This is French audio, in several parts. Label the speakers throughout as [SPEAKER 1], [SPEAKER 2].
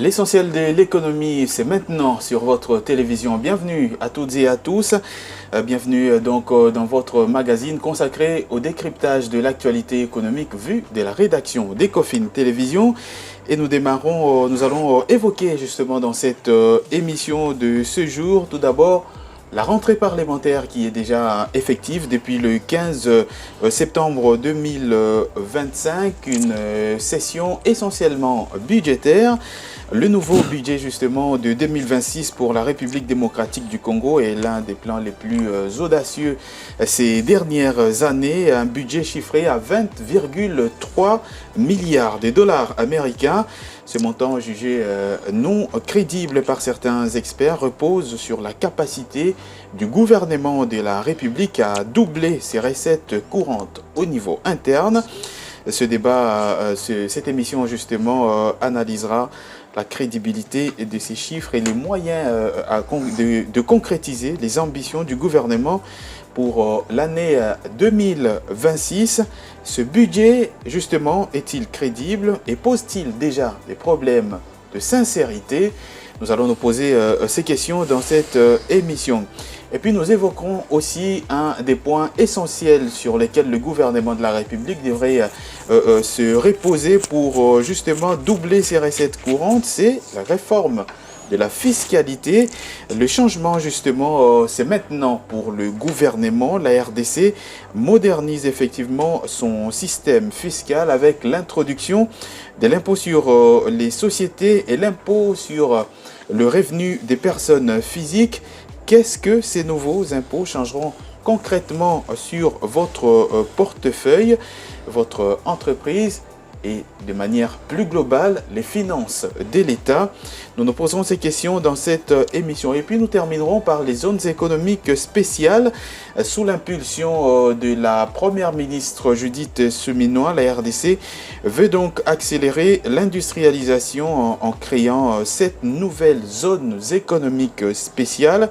[SPEAKER 1] L'essentiel de l'économie, c'est maintenant sur votre télévision. Bienvenue à toutes et à tous. Bienvenue donc dans votre magazine consacré au décryptage de l'actualité économique vue de la rédaction d'Ecofin Télévision. Et nous allons évoquer justement dans cette émission de ce jour, tout d'abord, la rentrée parlementaire qui est déjà effective depuis le 15 septembre 2025, une session essentiellement budgétaire. Le nouveau budget justement de 2026 pour la République démocratique du Congo est l'un des plans les plus audacieux ces dernières années. Un budget chiffré à 20,3 milliards de dollars américains. Ce montant jugé non crédible par certains experts repose sur la capacité du gouvernement de la République à doubler ses recettes courantes au niveau interne. Cette émission justement analysera la crédibilité de ces chiffres et les moyens de concrétiser les ambitions du gouvernement pour l'année 2026. Ce budget, justement, est-il crédible et pose-t-il déjà des problèmes de sincérité? Nous allons nous poser ces questions dans cette émission. Et puis nous évoquerons aussi un des points essentiels sur lesquels le gouvernement de la République devrait se reposer pour justement doubler ses recettes courantes, c'est la réforme de la fiscalité. Le changement justement, c'est maintenant pour le gouvernement. La RDC modernise effectivement son système fiscal avec l'introduction de l'impôt sur les sociétés et l'impôt sur le revenu des personnes physiques. Qu'est-ce que ces nouveaux impôts changeront concrètement sur votre portefeuille, votre entreprise et de manière plus globale, les finances de l'État? Nous nous poserons ces questions dans cette émission. Et puis nous terminerons par les zones économiques spéciales. Sous l'impulsion de la première ministre Judith Suminwa, la RDC veut donc accélérer l'industrialisation en créant 7 nouvelles zones économiques spéciales.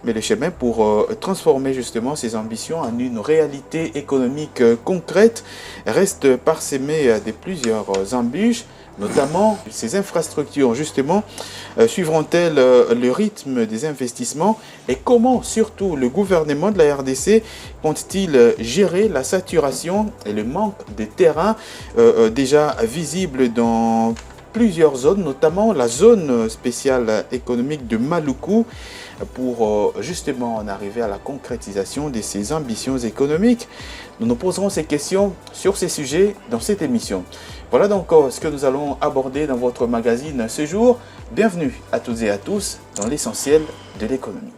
[SPEAKER 1] Mais le chemin pour transformer justement ces ambitions en une réalité économique concrète reste parsemé de plusieurs embûches, notamment ces infrastructures justement suivront-elles le rythme des investissements et comment surtout le gouvernement de la RDC compte-t-il gérer la saturation et le manque de terrain déjà visible dans plusieurs zones, notamment la zone spéciale économique de Maluku, pour justement en arriver à la concrétisation de ces ambitions économiques. Nous nous poserons ces questions sur ces sujets dans cette émission. Voilà donc ce que nous allons aborder dans votre magazine ce jour. Bienvenue à toutes et à tous dans l'essentiel de l'économie.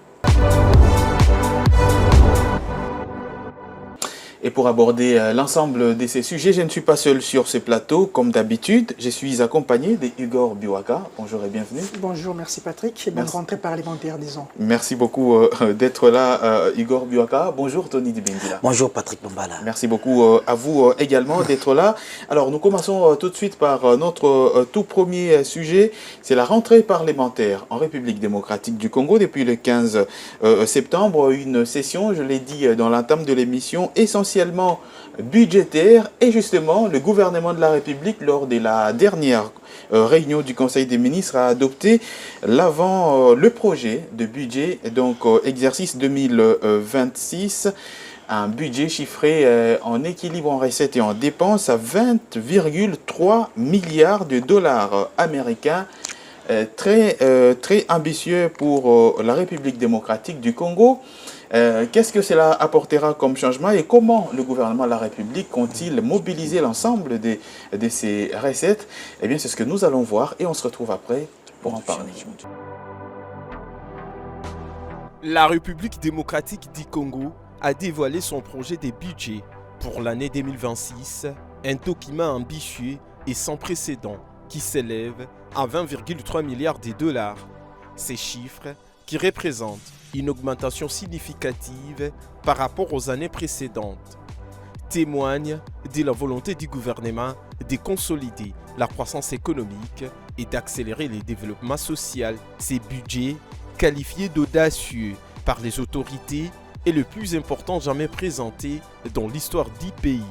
[SPEAKER 1] Et pour aborder l'ensemble de ces sujets, je ne suis pas seul sur ce plateau, comme d'habitude. Je suis accompagné de Igor Biwaka. Bonjour et bienvenue.
[SPEAKER 2] Bonjour, merci Patrick. Et bonne rentrée parlementaire, disons.
[SPEAKER 1] Merci beaucoup d'être là, Igor Biwaka. Bonjour, Tony Dibengila.
[SPEAKER 3] Bonjour, Patrick Bombala.
[SPEAKER 1] Merci beaucoup à vous également d'être là. Alors, nous commençons tout de suite par notre tout premier sujet. C'est la rentrée parlementaire en République démocratique du Congo depuis le 15 septembre. Une session, je l'ai dit dans l'entame de l'émission, essentiellement budgétaire, et justement le gouvernement de la République lors de la dernière réunion du Conseil des ministres a adopté le projet de budget, donc exercice 2026, un budget chiffré en équilibre en recettes et en dépenses à 20,3 milliards de dollars américains. Très ambitieux pour la République démocratique du Congo. Qu'est-ce que cela apportera comme changement et comment le gouvernement de la République compte-t-il mobiliser l'ensemble de ces recettes? Eh bien, c'est ce que nous allons voir et on se retrouve après pour en parler.
[SPEAKER 4] La République démocratique du Congo a dévoilé son projet de budget pour l'année 2026, un document ambitieux et sans précédent qui s'élève à 20,3 milliards de dollars. Ces chiffres, qui représentent une augmentation significative par rapport aux années précédentes, témoignent de la volonté du gouvernement de consolider la croissance économique et d'accélérer le développement social. Ces budgets, qualifiés d'audacieux par les autorités, est le plus important jamais présenté dans l'histoire du pays.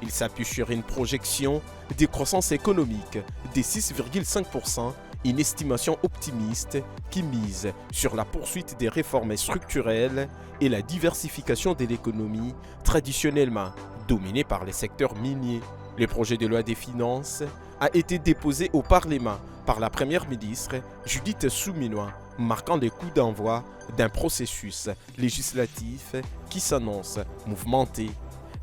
[SPEAKER 4] Il s'appuie sur une projection de croissance économique de 6,5% une estimation optimiste qui mise sur la poursuite des réformes structurelles et la diversification de l'économie traditionnellement dominée par les secteurs miniers. Le projet de loi des finances a été déposé au Parlement par la Première ministre Judith Suminwa, marquant le coup d'envoi d'un processus législatif qui s'annonce mouvementé.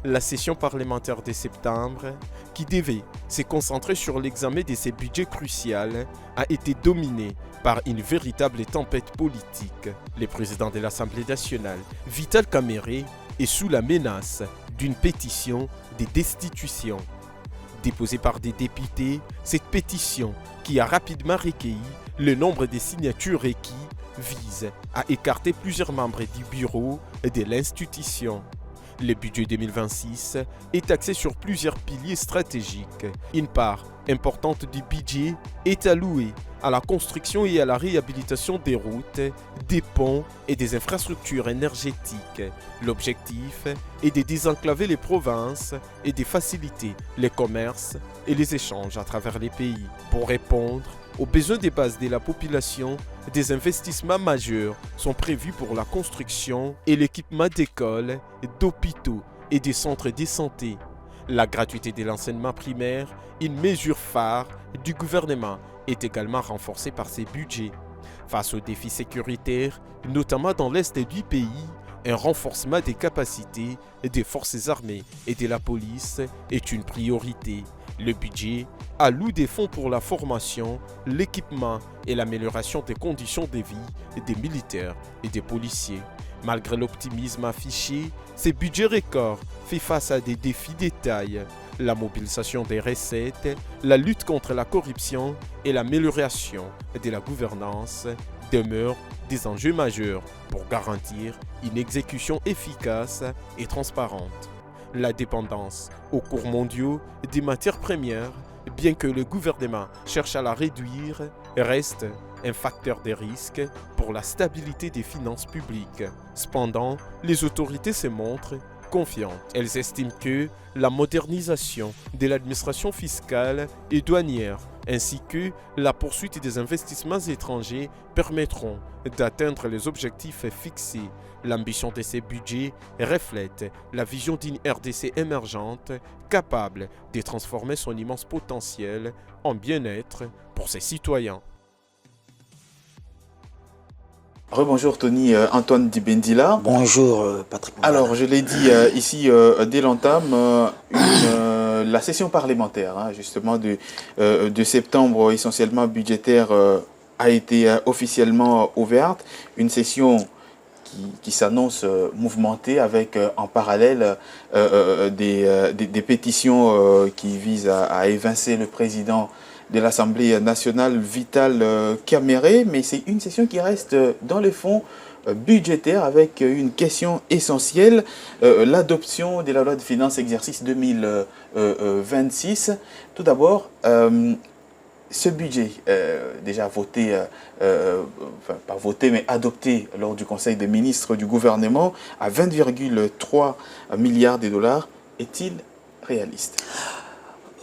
[SPEAKER 4] La session parlementaire de septembre, qui devait se concentrer sur l'examen de ces budgets cruciaux, a été dominée par une véritable tempête politique. Le président de l'Assemblée nationale, Vital Kamerhe, est sous la menace d'une pétition de destitution. Déposée par des députés, cette pétition, qui a rapidement recueilli le nombre de signatures requis, vise à écarter plusieurs membres du bureau de l'institution. Le budget 2026 est axé sur plusieurs piliers stratégiques. Une part importante du budget est allouée à la construction et à la réhabilitation des routes, des ponts et des infrastructures énergétiques. L'objectif est de désenclaver les provinces et de faciliter les commerces et les échanges à travers les pays. Pour répondre aux besoins de base de la population, des investissements majeurs sont prévus pour la construction et l'équipement d'écoles, d'hôpitaux et des centres de santé. La gratuité de l'enseignement primaire, une mesure phare du gouvernement, est également renforcée par ces budgets. Face aux défis sécuritaires, notamment dans l'est du pays, un renforcement des capacités des forces armées et de la police est une priorité. Le budget alloue des fonds pour la formation, l'équipement et l'amélioration des conditions de vie des militaires et des policiers. Malgré l'optimisme affiché, ces budgets records font face à des défis de taille. La mobilisation des recettes, la lutte contre la corruption et l'amélioration de la gouvernance demeurent des enjeux majeurs pour garantir une exécution efficace et transparente. La dépendance aux cours mondiaux des matières premières, bien que le gouvernement cherche à la réduire, reste un facteur de risque pour la stabilité des finances publiques. Cependant, les autorités se montrent confiantes. Elles estiment que la modernisation de l'administration fiscale et douanière ainsi que la poursuite des investissements étrangers permettront d'atteindre les objectifs fixés. L'ambition de ces budgets reflète la vision d'une RDC émergente capable de transformer son immense potentiel en bien-être pour ses citoyens.
[SPEAKER 1] Rebonjour Tony, Antoine Dibendila.
[SPEAKER 3] Bonjour Patrick.
[SPEAKER 1] Alors je l'ai dit ici dès l'entame, la session parlementaire justement de septembre essentiellement budgétaire a été officiellement ouverte. Une session qui s'annonce mouvementée avec en parallèle des pétitions qui visent à évincer le président de l'Assemblée nationale, Vital Kamerhe, mais c'est une session qui reste dans les fonds budgétaires avec une question essentielle, l'adoption de la loi de finances exercice 2026. Tout d'abord, ce budget, déjà voté, enfin pas voté, mais adopté lors du Conseil des ministres du gouvernement à 20,3 milliards de dollars, est-il réaliste ?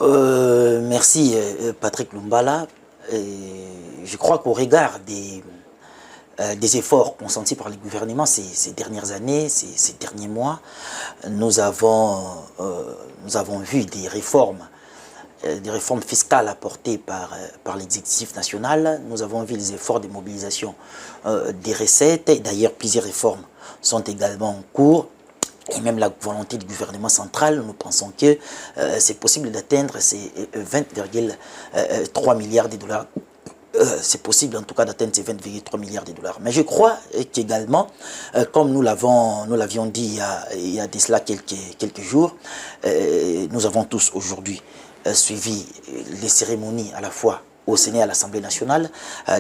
[SPEAKER 3] Merci Patrick Lumbala. Je crois qu'au regard des efforts consentis par le gouvernement ces dernières années, ces derniers mois, nous avons vu des réformes fiscales apportées par l'exécutif national. Nous avons vu les efforts de mobilisation des recettes. D'ailleurs, plusieurs réformes sont également en cours. Et même la volonté du gouvernement central, nous pensons que c'est possible d'atteindre ces 20,3 milliards de dollars. C'est possible en tout cas d'atteindre ces 20,3 milliards de dollars. Mais je crois qu'également, comme nous l'avions dit il y a de cela quelques jours, nous avons tous aujourd'hui suivi les cérémonies à la fois au Sénat et à l'Assemblée nationale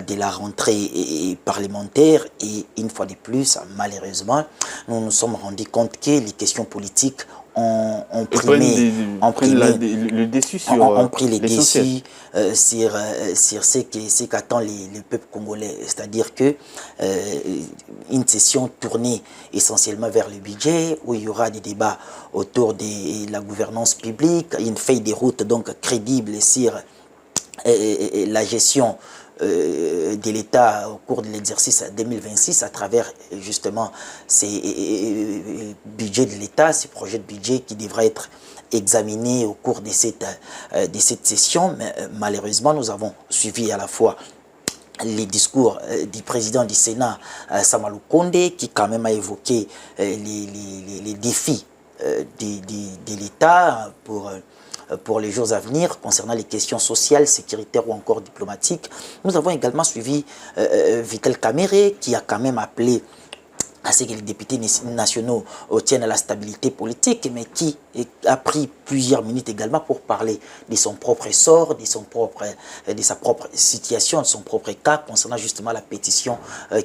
[SPEAKER 3] de la rentrée parlementaire, et une fois de plus, malheureusement, nous nous sommes rendus compte que les questions politiques ont pris
[SPEAKER 1] le dessus sur
[SPEAKER 3] ce qu'attend le peuple congolais, c'est-à-dire que une session tournée essentiellement vers le budget, où il y aura des débats autour de la gouvernance publique, une feuille de route donc crédible sur la gestion de l'État au cours de l'exercice 2026 à travers justement ces budgets de l'État, ces projets de budget qui devraient être examinés au cours de cette session. Mais malheureusement, nous avons suivi à la fois les discours du président du Sénat, Samalou Kondé, qui quand même a évoqué les défis de l'État pour les jours à venir concernant les questions sociales, sécuritaires ou encore diplomatiques. Nous avons également suivi Vital Kamerhe, qui a quand même appelé à ce que les députés nationaux tiennent à la stabilité politique, mais qui a pris plusieurs minutes également pour parler de son propre sort, de sa propre situation, de son propre cas, concernant justement la pétition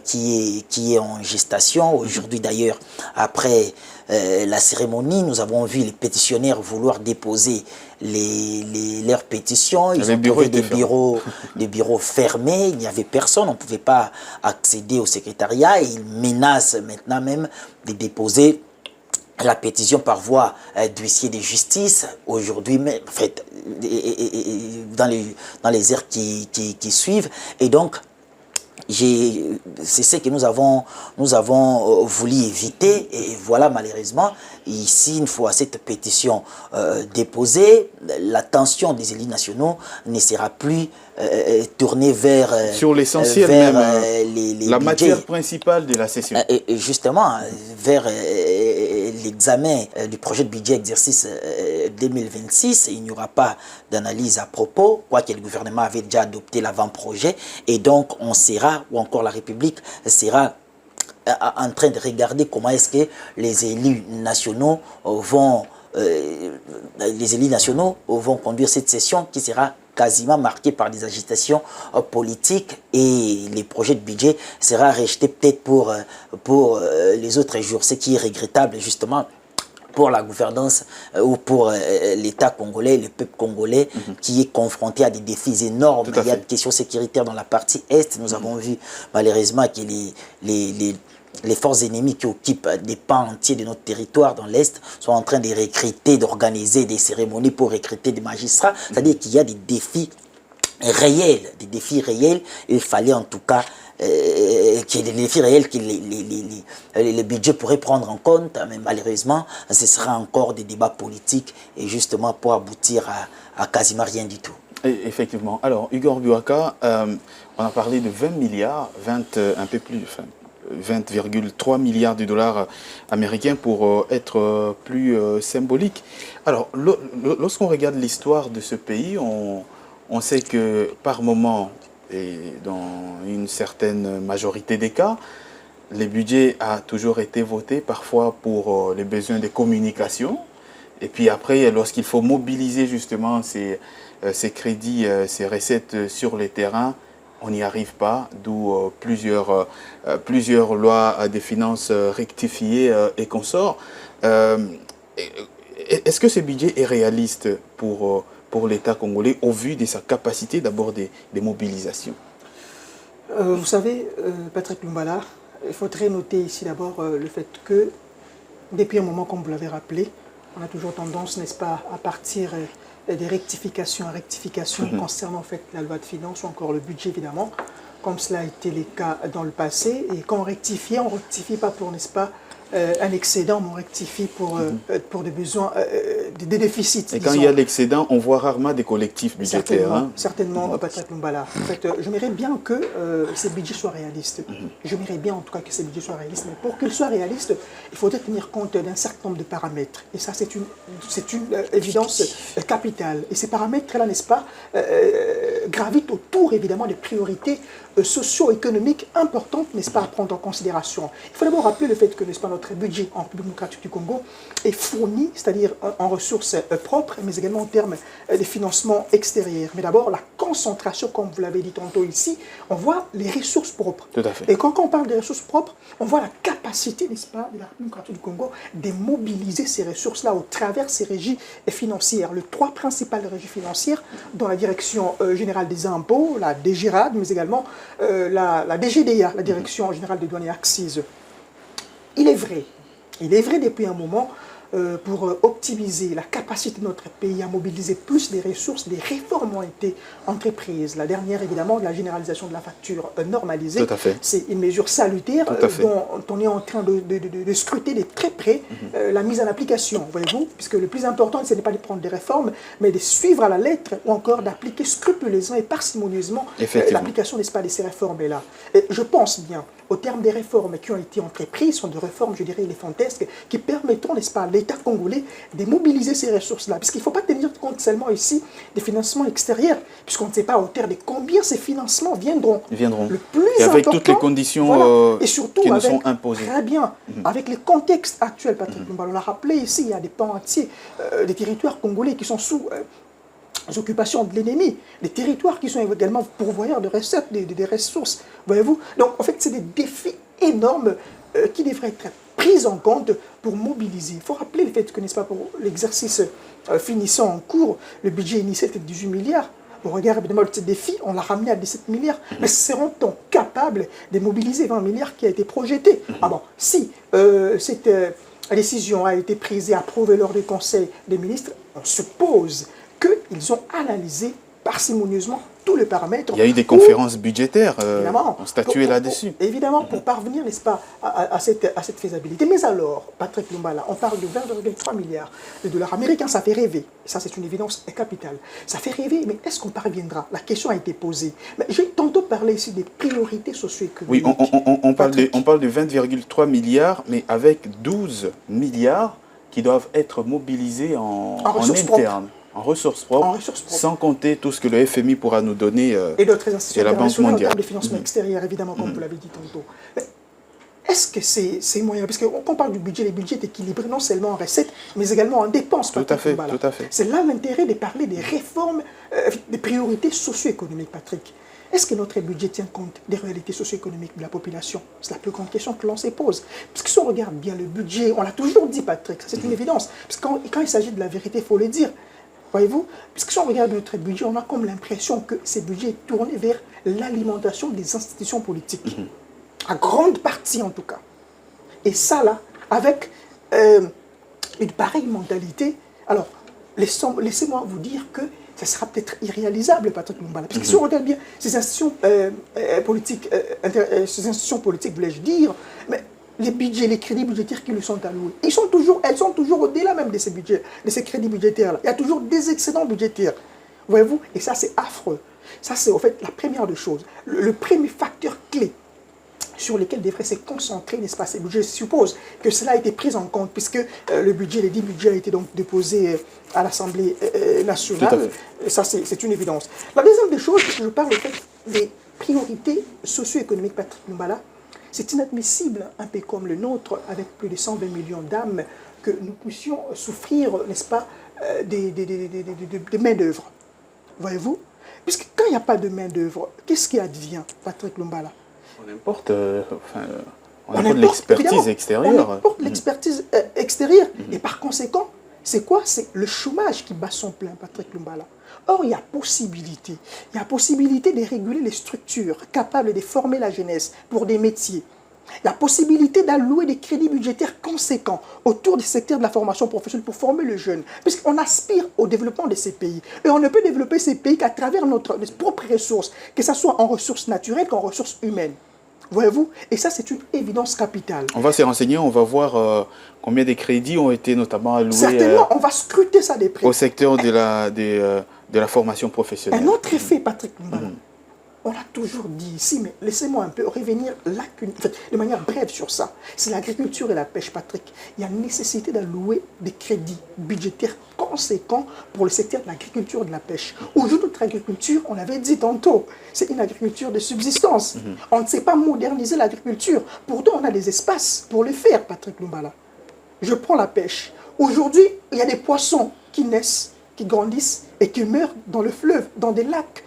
[SPEAKER 3] qui est en gestation. Aujourd'hui d'ailleurs, après la cérémonie, nous avons vu les pétitionnaires vouloir déposer leurs pétitions. Ils ont trouvé des bureaux fermés, il n'y avait personne, on ne pouvait pas accéder au secrétariat et ils menacent maintenant même de déposer la pétition par voie d'huissier de justice aujourd'hui, en fait, dans les heures qui suivent. Et donc, c'est ce que nous avons voulu éviter. Et voilà, malheureusement, ici, une fois cette pétition déposée, l'attention des élus nationaux ne sera plus tournée vers
[SPEAKER 1] sur l'essentiel même, la
[SPEAKER 3] budgets,
[SPEAKER 1] matière principale de la session.
[SPEAKER 3] Et justement, vers l'examen du projet de budget exercice 2026, il n'y aura pas d'analyse à propos, quoique le gouvernement avait déjà adopté l'avant-projet, et donc on sera, ou encore la République sera en train de regarder comment est-ce que les élus nationaux vont conduire cette session qui sera quasiment marquée par des agitations politiques, et les projets de budget sera rejeté peut-être pour les autres jours, ce qui est regrettable justement pour la gouvernance ou pour l'État congolais, le peuple congolais qui est confronté à des défis énormes. Il y a des questions sécuritaires dans la partie Est. Nous avons vu malheureusement que les forces ennemies qui occupent des pans entiers de notre territoire dans l'Est sont en train de recruter, d'organiser des cérémonies pour recruter des magistrats. C'est-à-dire qu'il y a des défis réels. Il fallait en tout cas qu'il y ait des défis réels que les budgets pourraient prendre en compte, mais malheureusement, ce sera encore des débats politiques et justement pour aboutir à quasiment rien du tout.
[SPEAKER 1] Effectivement. Alors, Igor Buaka, on a parlé de 20 milliards, un peu plus, 20,3 milliards de dollars américains pour être plus symbolique. Alors, lorsqu'on regarde l'histoire de ce pays, on sait que par moment, et dans une certaine majorité des cas, les budgets ont toujours été votés parfois pour les besoins de communication. Et puis après, lorsqu'il faut mobiliser justement ces crédits, ces recettes sur le terrain, on n'y arrive pas, d'où plusieurs lois des finances rectifiées et consorts. Est-ce que ce budget est réaliste pour l'État congolais au vu de sa capacité d'abord des mobilisations?
[SPEAKER 2] Vous savez, Patrick Lumbala, il faudrait noter ici d'abord le fait que depuis un moment, comme vous l'avez rappelé, on a toujours tendance, n'est-ce pas, à partir des rectifications concernant en fait la loi de finances ou encore le budget évidemment, comme cela a été le cas dans le passé. Et quand on rectifie pas pour, n'est-ce pas, un excédent, mais on rectifie pour des besoins, des déficits.
[SPEAKER 1] Et quand il y a l'excédent, on voit rarement des collectifs budgétaires.
[SPEAKER 2] Certainement, Patrick Lumbala. En fait, j'aimerais bien que ces budgets soient réalistes. J'aimerais bien en tout cas que ces budgets soient réalistes. Mais pour qu'ils soient réalistes, il faudrait tenir compte d'un certain nombre de paramètres. Et ça, c'est une évidence capitale. Et ces paramètres-là, n'est-ce pas, gravitent autour, évidemment, des priorités socio-économiques importantes, n'est-ce pas, à prendre en considération. Il faut d'abord rappeler le fait que, n'est-ce pas, notre budget en République démocratique du Congo est fourni, c'est-à-dire en ressources propres, mais également en termes de financement extérieur. Mais d'abord, la concentration, comme vous l'avez dit tantôt ici, on voit les ressources propres.
[SPEAKER 1] Tout à fait.
[SPEAKER 2] Et quand on parle des ressources propres, on voit la capacité, n'est-ce pas, de la République démocratique du Congo de mobiliser ces ressources-là au travers de ces régies financières. Les trois principales régies financières, dans la direction générale des impôts, la DGRAD, mais également la DGDA, la direction générale des douanes et accises. Il est vrai depuis un moment pour optimiser la capacité de notre pays à mobiliser plus des ressources, des réformes ont été entreprises. La dernière, évidemment, la généralisation de la facture normalisée.
[SPEAKER 1] Tout à fait.
[SPEAKER 2] C'est une mesure salutaire dont on est en train de scruter de très près la mise en application, voyez-vous, puisque le plus important, ce n'est pas de prendre des réformes, mais de suivre à la lettre ou encore d'appliquer scrupuleusement et parcimonieusement l'application, n'est-ce pas, de ces réformes-là. Je pense bien, au terme des réformes qui ont été entreprises, sont des réformes, je dirais, éléphantesques, qui permettront, n'est-ce pas, à l'État congolais de mobiliser ces ressources-là. Puisqu'il ne faut pas tenir compte seulement ici des financements extérieurs, puisqu'on ne sait pas à hauteur de combien ces financements viendront. Le plus
[SPEAKER 1] et avec
[SPEAKER 2] important,
[SPEAKER 1] toutes les conditions
[SPEAKER 2] et surtout
[SPEAKER 1] qui nous
[SPEAKER 2] avec,
[SPEAKER 1] sont imposées.
[SPEAKER 2] Très bien. Avec les contextes actuels, Patrick Lumba, on l'a rappelé ici, il y a des pans entiers des territoires congolais qui sont sous occupation de l'ennemi, des territoires qui sont également pourvoyeurs de recettes, des ressources, voyez-vous. Donc, en fait, c'est des défis énormes qui devraient être pris en compte pour mobiliser. Il faut rappeler le fait que, n'est-ce pas, pour l'exercice finissant en cours, le budget initial était de 18 milliards. Au regard évidemment de ces défis, on l'a ramené à 17 milliards. Mais seront-on capables de mobiliser 20 milliards qui a été projeté? Ah bon, si cette décision a été prise et approuvée lors du Conseil des ministres, on suppose qu'ils ont analysé parcimonieusement tous les paramètres.
[SPEAKER 1] Il y a eu des conférences budgétaires, on statuait là-dessus.
[SPEAKER 2] Évidemment, pour parvenir, n'est-ce pas, à cette faisabilité. Mais alors, Patrick Lumba, on parle de 20,3 milliards de dollars américains, ça fait rêver. Ça, c'est une évidence capitale. Ça fait rêver, mais est-ce qu'on parviendra? La question a été posée. Mais j'ai tantôt parlé ici des priorités socio-économiques.
[SPEAKER 1] Oui, on parle de 20,3 milliards, mais avec 12 milliards qui doivent être mobilisés en interne. En ressources propres, sans compter tout ce que le FMI pourra nous donner
[SPEAKER 2] et d'autres institutions
[SPEAKER 1] de la Banque mondiale.
[SPEAKER 2] En termes de financement extérieur, évidemment, comme vous l'avez dit tantôt. Est-ce que ces moyens, parce qu'on parle du budget, les budgets sont équilibrés non seulement en recettes, mais également en dépenses.
[SPEAKER 1] Tout à fait, tout à fait.
[SPEAKER 2] C'est là l'intérêt de parler des réformes, des priorités socio-économiques, Patrick. Est-ce que notre budget tient compte des réalités socio-économiques de la population? C'est la plus grande question que l'on se pose. Parce que si on regarde bien le budget, on l'a toujours dit, Patrick, c'est une évidence. Parce que quand il s'agit de la vérité, il faut le dire. Voyez-vous, puisque si on regarde notre budget, on a comme l'impression que ce budget est tourné vers l'alimentation des institutions politiques. À grande partie, en tout cas. Et ça, là, avec une pareille mentalité, alors, laissez-moi vous dire que ça sera peut-être irréalisable, Patrick Lumba. Parce que si on regarde bien ces institutions politiques, voulais-je dire, mais les budgets, les crédits budgétaires qui lui sont alloués, elles sont toujours au-delà même de ces budgets, de ces crédits budgétaires-là. Il y a toujours des excédents budgétaires. Voyez-vous? Et ça, c'est affreux. Ça, c'est en fait la première des choses. Le premier facteur clé sur lesquels devraient se concentrer, n'est-ce pas, ces budgets. Je suppose que cela a été pris en compte, puisque le budget, les 10 budgets a été donc déposé à l'Assemblée nationale. Ça, c'est une évidence. La deuxième des choses, puisque je parle en fait des priorités socio-économiques, Patrick Lumba, c'est inadmissible, un pays comme le nôtre, avec plus de 120 millions d'âmes, que nous puissions souffrir, n'est-ce pas, des main-d'œuvre. Voyez-vous? Puisque quand il n'y a pas de main-d'œuvre, qu'est-ce qui advient, Patrick Lumba?
[SPEAKER 1] On importe l'expertise extérieure.
[SPEAKER 2] On importe l'expertise extérieure. Et par conséquent, c'est quoi? C'est le chômage qui bat son plein, Patrick Lumba. Or, il y a possibilité. Il y a possibilité de réguler les structures capables de former la jeunesse pour des métiers. Il y a possibilité d'allouer des crédits budgétaires conséquents autour du secteur de la formation professionnelle pour former le jeune. Puisqu'on aspire au développement de ces pays. Et on ne peut développer ces pays qu'à travers nos propres ressources, que ce soit en ressources naturelles qu'en ressources humaines. Voyez-vous? Et ça, c'est une évidence capitale.
[SPEAKER 1] On va se renseigner, on va voir combien de crédits ont été notamment alloués.
[SPEAKER 2] Certainement, on va scruter ça de près.
[SPEAKER 1] Au secteur de la formation professionnelle.
[SPEAKER 2] Un autre effet, Patrick Lumba, on l'a toujours dit ici, mais laissez-moi un peu revenir de manière brève sur ça. C'est l'agriculture et la pêche, Patrick. Il y a nécessité d'allouer des crédits budgétaires conséquents pour le secteur de l'agriculture et de la pêche. Aujourd'hui, notre agriculture, on l'avait dit tantôt, c'est une agriculture de subsistance. On ne sait pas moderniser l'agriculture. Pourtant, on a des espaces pour le faire, Patrick Lumba. Je prends la pêche. Aujourd'hui, il y a des poissons qui naissent, qui grandissent et qui meurent dans le fleuve, dans des lacs.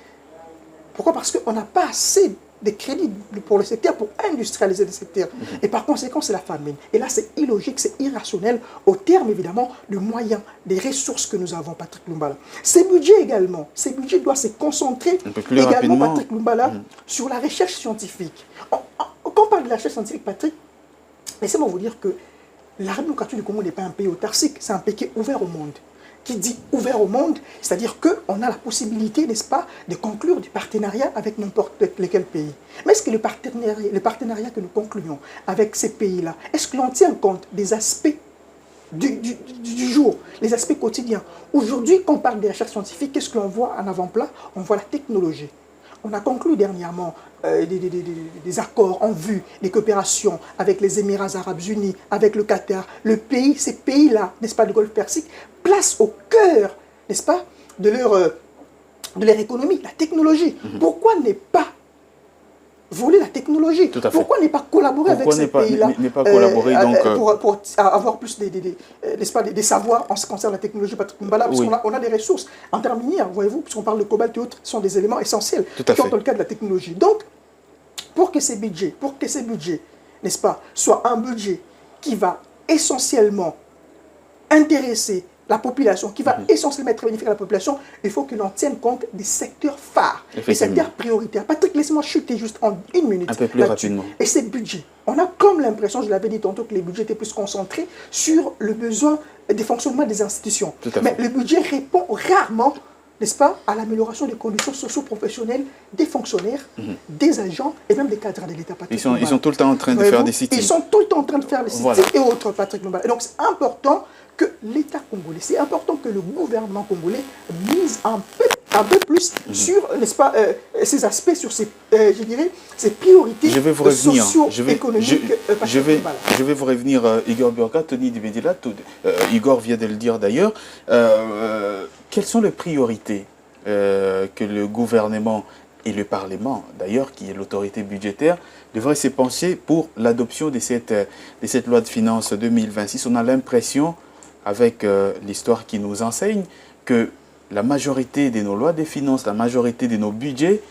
[SPEAKER 2] Pourquoi? Parce qu'on n'a pas assez de crédits pour le secteur, pour industrialiser le secteur. Et par conséquent, c'est la famine. Et là, c'est illogique, c'est irrationnel, au terme, évidemment, de moyens, des ressources que nous avons, Patrick Lumba. Ces budgets également, ces budgets doivent se concentrer également, Patrick Lumba, sur la recherche scientifique. Quand on parle de la recherche scientifique, Patrick, laissez-moi vous dire que la République démocratique du Congo n'est pas un pays autarcique, c'est un pays qui est ouvert au monde. Qui dit ouvert au monde, c'est-à-dire qu'on a la possibilité, n'est-ce pas, de conclure du partenariat avec n'importe lequel pays. Mais est-ce que le partenariat que nous concluons avec ces pays-là, est-ce que l'on tient compte des aspects du jour, les aspects quotidiens? Aujourd'hui, quand on parle des recherches scientifiques, qu'est-ce que l'on voit en avant-plan? On voit la technologie. On a conclu dernièrement des accords en vue des coopérations avec les Émirats arabes unis, avec le Qatar. Ces pays-là, n'est-ce pas, du Golfe Persique, placent au cœur, n'est-ce pas, de leur économie, la technologie. Pourquoi ne pas voler la technologie? Pourquoi ne pas collaborer avec ces pays-là pour avoir plus des savoirs en ce qui concerne la technologie, Patrick Mbala, parce qu'on a des ressources en termes minières, voyez-vous, puisqu'on parle de cobalt et autres, sont des éléments essentiels dans le cadre de la technologie. Donc, pour que ces budgets, n'est-ce pas, soient un budget qui va essentiellement intéresser la population, qui va essentiellement être bénéfique à la population, il faut que l'on tienne compte des secteurs phares, des secteurs prioritaires. Patrick, laissez-moi chuter juste en une minute.
[SPEAKER 1] Un peu plus rapidement.
[SPEAKER 2] Et ces budgets, on a comme l'impression, je l'avais dit tantôt, que les budgets étaient plus concentrés sur le besoin des fonctionnements des institutions. Mais le budget répond rarement, n'est-ce pas, à l'amélioration des conditions socio-professionnelles des fonctionnaires, des agents et même des cadres de l'État.
[SPEAKER 1] Ils sont tout le temps en train de faire des sites.
[SPEAKER 2] Ils sont tout le temps en train de faire des sites et autres, Patrick Mbala. Et donc c'est important que l'État congolais, c'est important que le gouvernement congolais mise un peu plus sur, n'est-ce pas, ces aspects, sur ces, je dirais, ces priorités socio-économiques.
[SPEAKER 1] Je vais vous revenir, Igor Bioka, Tony Dibedila, Igor vient de le dire d'ailleurs. Quelles sont les priorités que le gouvernement et le Parlement, d'ailleurs, qui est l'autorité budgétaire, devraient se pencher pour l'adoption de cette loi de finances 2026? On a l'impression, avec l'histoire qui nous enseigne, que la majorité de nos lois de finances, la majorité de nos budgets,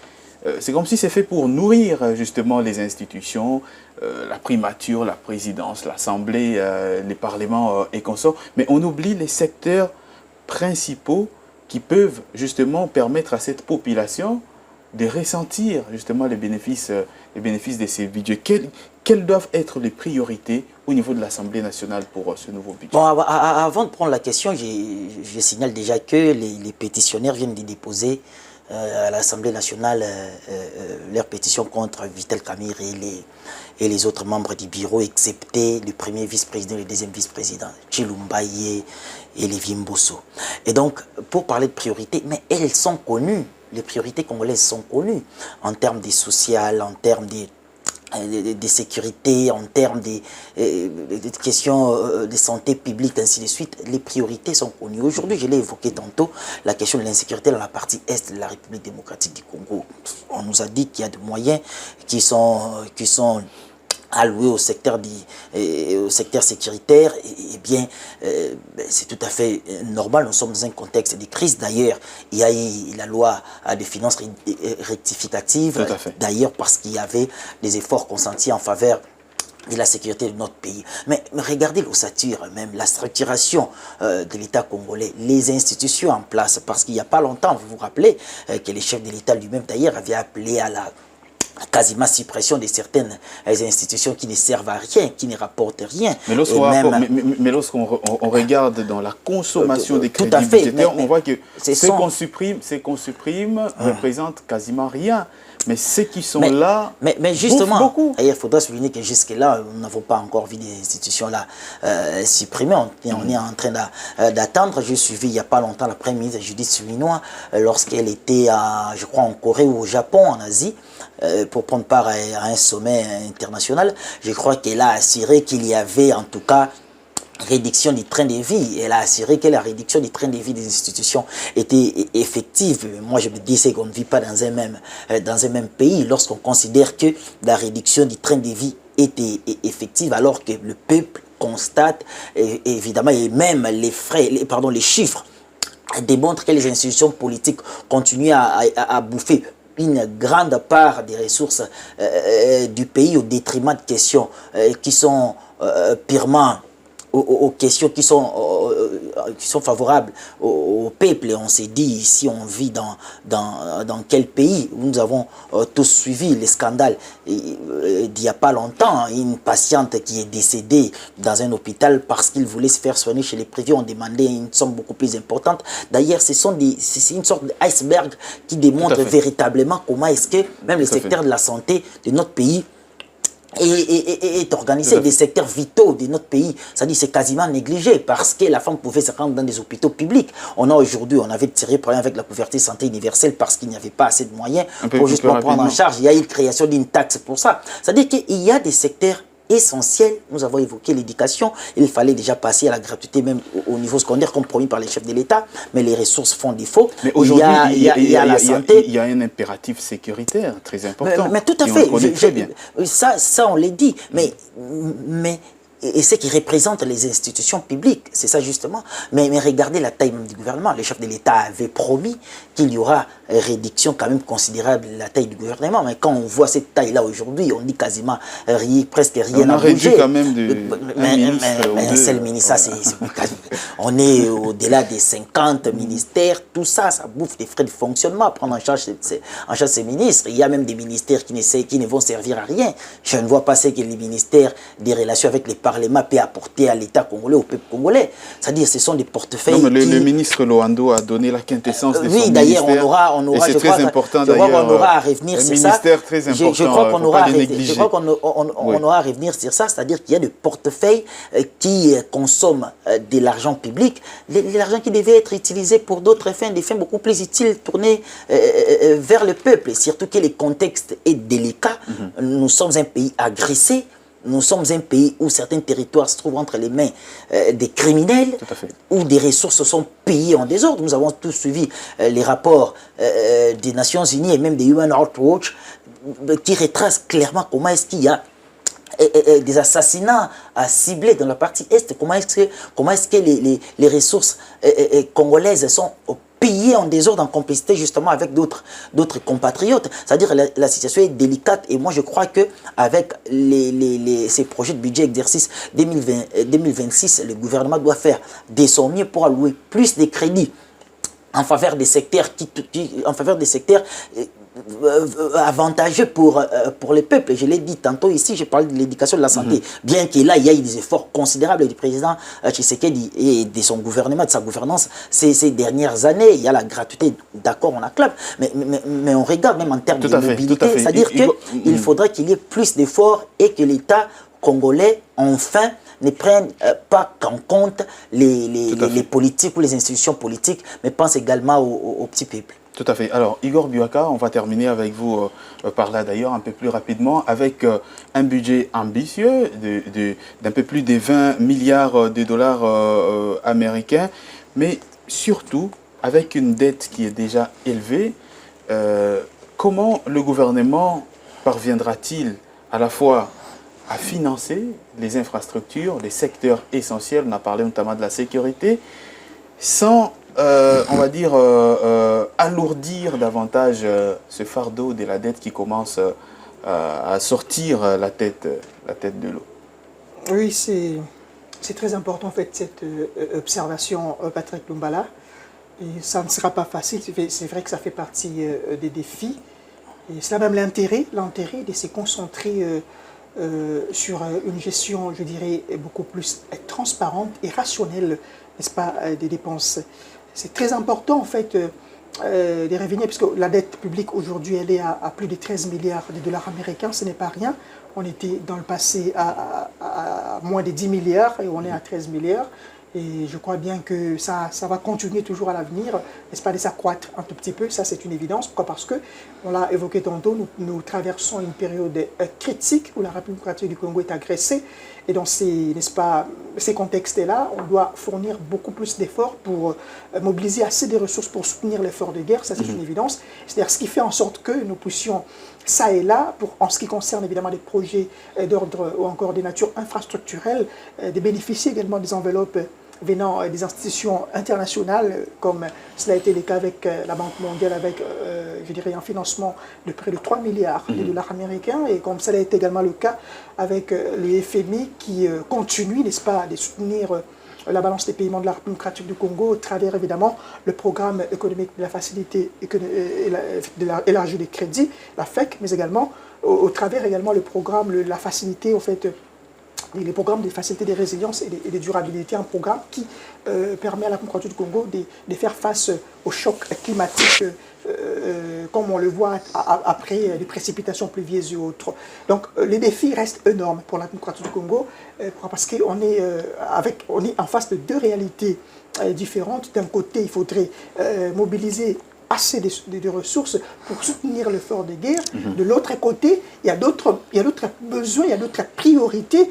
[SPEAKER 1] c'est comme si c'est fait pour nourrir justement les institutions, la primature, la présidence, l'Assemblée, les parlements et consorts, mais on oublie les secteurs principaux qui peuvent justement permettre à cette population de ressentir justement les bénéfices de ces budgets. Quelles doivent être les priorités au niveau de l'Assemblée nationale pour ce nouveau budget?
[SPEAKER 3] Bon, avant de prendre la question, je signale déjà que les pétitionnaires viennent de déposer à l'Assemblée nationale leur pétition contre Vital Kamerhe et les autres membres du bureau, excepté le premier vice-président et le deuxième vice-président, Chilumbaye et Lévi Mbosso. Et donc, pour parler de priorités, mais elles sont connues. Les priorités congolaises sont connues en termes de social, en termes de sécurité, en termes de questions de santé publique, ainsi de suite. Les priorités sont connues. Aujourd'hui, je l'ai évoqué tantôt, la question de l'insécurité dans la partie est de la République démocratique du Congo. On nous a dit qu'il y a des moyens qui sont alloués au secteur sécuritaire, et bien, c'est tout à fait normal. Nous sommes dans un contexte de crise. D'ailleurs, il y a eu la loi des finances rectificatives, d'ailleurs parce qu'il y avait des efforts consentis en faveur de la sécurité de notre pays. Mais regardez l'ossature, même la structuration de l'État congolais, les institutions en place, parce qu'il n'y a pas longtemps, vous vous rappelez que le chef de l'État lui-même, d'ailleurs, avait appelé à la quasiment suppression de certaines institutions qui ne servent à rien, qui ne rapportent rien.
[SPEAKER 1] Mais lorsqu'on regarde dans la consommation des crédits budgétaires, on voit que ce qu'on supprime représente quasiment rien. Mais ceux qui sont là,
[SPEAKER 3] mais justement, beaucoup. Il faudra souligner que jusque-là, nous n'avons pas encore vu des institutions-là supprimées. On est en train d'attendre. J'ai suivi il n'y a pas longtemps la Première ministre Judith Suminwa lorsqu'elle était, je crois, en Corée ou au Japon, en Asie, pour prendre part à un sommet international. Je crois qu'elle a assuré qu'il y avait en tout cas réduction du train de vie. Elle a assuré que la réduction du train de vie des institutions était effective. Moi, je me dis qu'on ne vit pas dans un même pays lorsqu'on considère que la réduction du train de vie était effective, alors que le peuple constate, évidemment, et même les chiffres démontrent que les institutions politiques continuent à bouffer une grande part des ressources du pays au détriment de questions qui sont purement aux questions qui sont qui sont favorables au peuple. Et on s'est dit, ici, on vit dans quel pays où nous avons tous suivi les scandales d'il n'y a pas longtemps. Une patiente qui est décédée dans un hôpital parce qu'il voulait se faire soigner chez les privés. On demandait une somme beaucoup plus importante. D'ailleurs, c'est une sorte d'iceberg qui démontre véritablement comment est-ce que même le secteur de la santé de notre pays est organisé. Des secteurs vitaux de notre pays, c'est-à-dire c'est quasiment négligé parce que la femme pouvait se rendre dans des hôpitaux publics. On avait de sérieux problèmes avec la couverture santé universelle parce qu'il n'y avait pas assez de moyens pour justement prendre en charge. Il y a eu une création d'une taxe pour ça. C'est-à-dire qu'il y a des secteurs essentiel. Nous avons évoqué l'éducation. Il fallait déjà passer à la gratuité même au niveau secondaire comme promis par les chefs de l'État, mais les ressources font défaut.
[SPEAKER 1] Mais aujourd'hui,
[SPEAKER 3] il y a la santé.
[SPEAKER 1] Il y a un impératif sécuritaire très important.
[SPEAKER 3] Mais tout à fait. Ça, on l'a dit. Mais et ce qui représente les institutions publiques, c'est ça justement. Mais regardez la taille même du gouvernement. Le chef de l'État avait promis qu'il y aura une réduction quand même considérable de la taille du gouvernement. Mais quand on voit cette taille-là aujourd'hui, on dit quasiment presque rien n'a bougé. On a réduit
[SPEAKER 1] quand même
[SPEAKER 3] un seul ministre, ça on est au-delà des 50 ministères. Tout ça, ça bouffe des frais de fonctionnement à prendre en charge ces ministres. Il y a même des ministères qui ne vont servir à rien. Je ne vois pas ce que les ministères des relations avec les Parlement peut apporter à l'État congolais, au peuple congolais. C'est-à-dire ce sont des portefeuilles.
[SPEAKER 1] Non, mais le ministre Loando a donné la quintessence de son ministère.
[SPEAKER 3] Oui, d'ailleurs, on aura,
[SPEAKER 1] et c'est très important d'ailleurs.
[SPEAKER 3] On aura à revenir sur ça.
[SPEAKER 1] Ministère très important.
[SPEAKER 3] Je crois qu'on aura à revenir sur ça, c'est-à-dire qu'il y a des portefeuilles qui consomment de l'argent public, l'argent qui devait être utilisé pour d'autres fins, des fins beaucoup plus utiles, tournées vers le peuple. Et surtout que le contexte est délicat. Nous sommes un pays agressé. Nous sommes un pays où certains territoires se trouvent entre les mains des criminels, où des ressources sont payées en désordre. Nous avons tous suivi les rapports des Nations Unies et même des Human Rights Watch qui retracent clairement comment est-ce qu'il y a des assassinats à cibler dans la partie Est. Comment est-ce que les ressources congolaises sont payées en désordre, en complicité justement avec d'autres compatriotes. C'est-à-dire la situation est délicate et moi je crois qu'avec ces projets de budget exercice 2026, le gouvernement doit faire de son mieux pour allouer plus de crédits en faveur des secteurs avantageux pour le peuple. Je l'ai dit tantôt ici, je parle de l'éducation, de la santé. Bien que là, il y a eu des efforts considérables du président Tshisekedi et de son gouvernement, de sa gouvernance ces dernières années. Il y a la gratuité, d'accord, on acclame, mais on regarde même en termes de mobilité, c'est-à-dire qu'il faudrait qu'il y ait plus d'efforts et que l'État congolais, enfin, ne prennent pas en compte les politiques ou les institutions politiques, mais pense également au petit peuple.
[SPEAKER 1] Tout à fait. Alors, Igor Buaka, on va terminer avec vous par là d'ailleurs un peu plus rapidement, avec un budget ambitieux d'un peu plus de 20 milliards de dollars américains, mais surtout avec une dette qui est déjà élevée. Comment le gouvernement parviendra-t-il à la fois à financer les infrastructures, les secteurs essentiels, on a parlé notamment de la sécurité, sans, on va dire, alourdir davantage ce fardeau de la dette qui commence à sortir la tête de l'eau?
[SPEAKER 2] Oui, c'est très important en fait cette observation, Patrick Lumbala. Et ça ne sera pas facile, c'est vrai que ça fait partie des défis. Et c'est là même l'intérêt de se concentrer sur une gestion, je dirais, beaucoup plus transparente et rationnelle, n'est-ce pas, des dépenses. C'est très important, en fait, des revenus, puisque la dette publique, aujourd'hui, elle est à plus de 13 milliards de dollars américains, ce n'est pas rien. On était dans le passé à moins de 10 milliards et on est à 13 milliards. Et je crois bien que ça va continuer toujours à l'avenir, n'est-ce pas, de s'accroître un tout petit peu, ça c'est une évidence. Pourquoi? Parce que, on l'a évoqué tantôt, nous traversons une période critique où la République démocratique du Congo est agressée. Et dans ces contextes-là, on doit fournir beaucoup plus d'efforts pour mobiliser assez de ressources pour soutenir l'effort de guerre, ça c'est une évidence. C'est-à-dire ce qui fait en sorte que nous puissions, ça et là, en ce qui concerne évidemment des projets d'ordre ou encore des natures infrastructurelles, de bénéficier également des enveloppes venant des institutions internationales, comme cela a été le cas avec la Banque mondiale, avec, je dirais, un financement de près de 3 milliards de dollars américains, et comme cela a été également le cas avec le FMI qui continue, n'est-ce pas, de soutenir la balance des paiements de la République démocratique du Congo au travers évidemment le programme économique de la facilité élargie des crédits, la FEC, mais également au travers également le programme, la facilité au fait les programmes de facilité de résilience et de durabilité, un programme qui permet à la République du Congo de faire face aux chocs climatiques comme on le voit après les précipitations pluvieuses et autres. Donc les défis restent énormes pour la République du Congo parce qu'on est, on est en face de deux réalités différentes. D'un côté, il faudrait mobiliser assez de ressources pour soutenir l'effort de guerre. De l'autre côté, il y a d'autres besoins, il y a d'autres priorités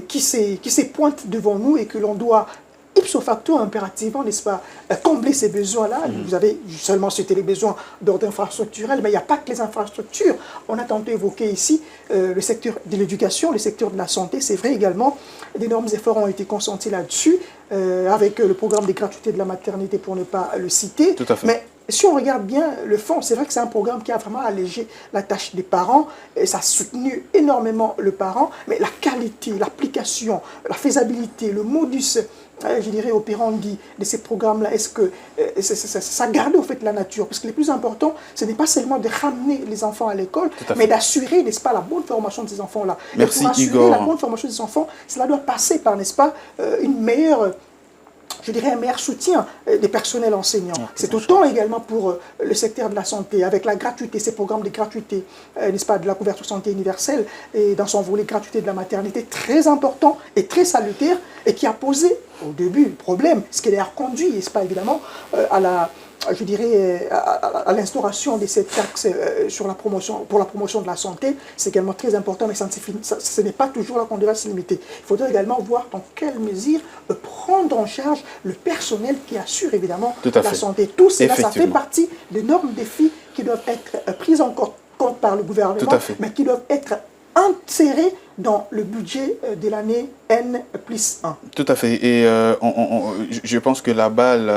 [SPEAKER 2] qui se pointent devant nous et que l'on doit ipso facto, impérativement, n'est-ce pas, combler ces besoins-là. Vous avez seulement cité les besoins d'ordre infrastructurel, mais il n'y a pas que les infrastructures. On a tantôt évoqué ici le secteur de l'éducation, le secteur de la santé. C'est vrai également, d'énormes efforts ont été consentis là-dessus, avec le programme des gratuités de la maternité, pour ne pas le citer.
[SPEAKER 1] Tout à fait.
[SPEAKER 2] Mais si on regarde bien le fond, c'est vrai que c'est un programme qui a vraiment allégé la tâche des parents, et ça a soutenu énormément le parent, mais la qualité, l'application, la faisabilité, le modus, je dirais, operandi de ces programmes-là, est-ce que ça garde au fait la nature? Parce que le plus important, ce n'est pas seulement de ramener les enfants à l'école, mais d'assurer, n'est-ce pas, la bonne formation de ces enfants-là.
[SPEAKER 1] Merci,
[SPEAKER 2] et pour assurer
[SPEAKER 1] Igor.
[SPEAKER 2] la bonne formation des enfants, cela doit passer par, n'est-ce pas, une meilleure... je dirais un meilleur soutien des personnels enseignants. C'est autant également pour le secteur de la santé, avec la gratuité, ces programmes de gratuité, n'est-ce pas, de la couverture santé universelle, et dans son volet gratuité de la maternité, très important et très salutaire, et qui a posé au début problème, ce qui a conduit, n'est-ce pas, évidemment, à la... je dirais, à l'instauration de cette taxe pour la promotion de la santé. C'est également très important, mais ce n'est pas toujours là qu'on devrait se limiter. Il faudrait également voir dans quelle mesure prendre en charge le personnel qui assure évidemment la santé. Tout cela, ça fait partie d'énormes défis qui doivent être pris en compte par le gouvernement, mais qui doivent être insérés dans le budget de l'année N+1.
[SPEAKER 1] Tout à fait. Et je pense que la balle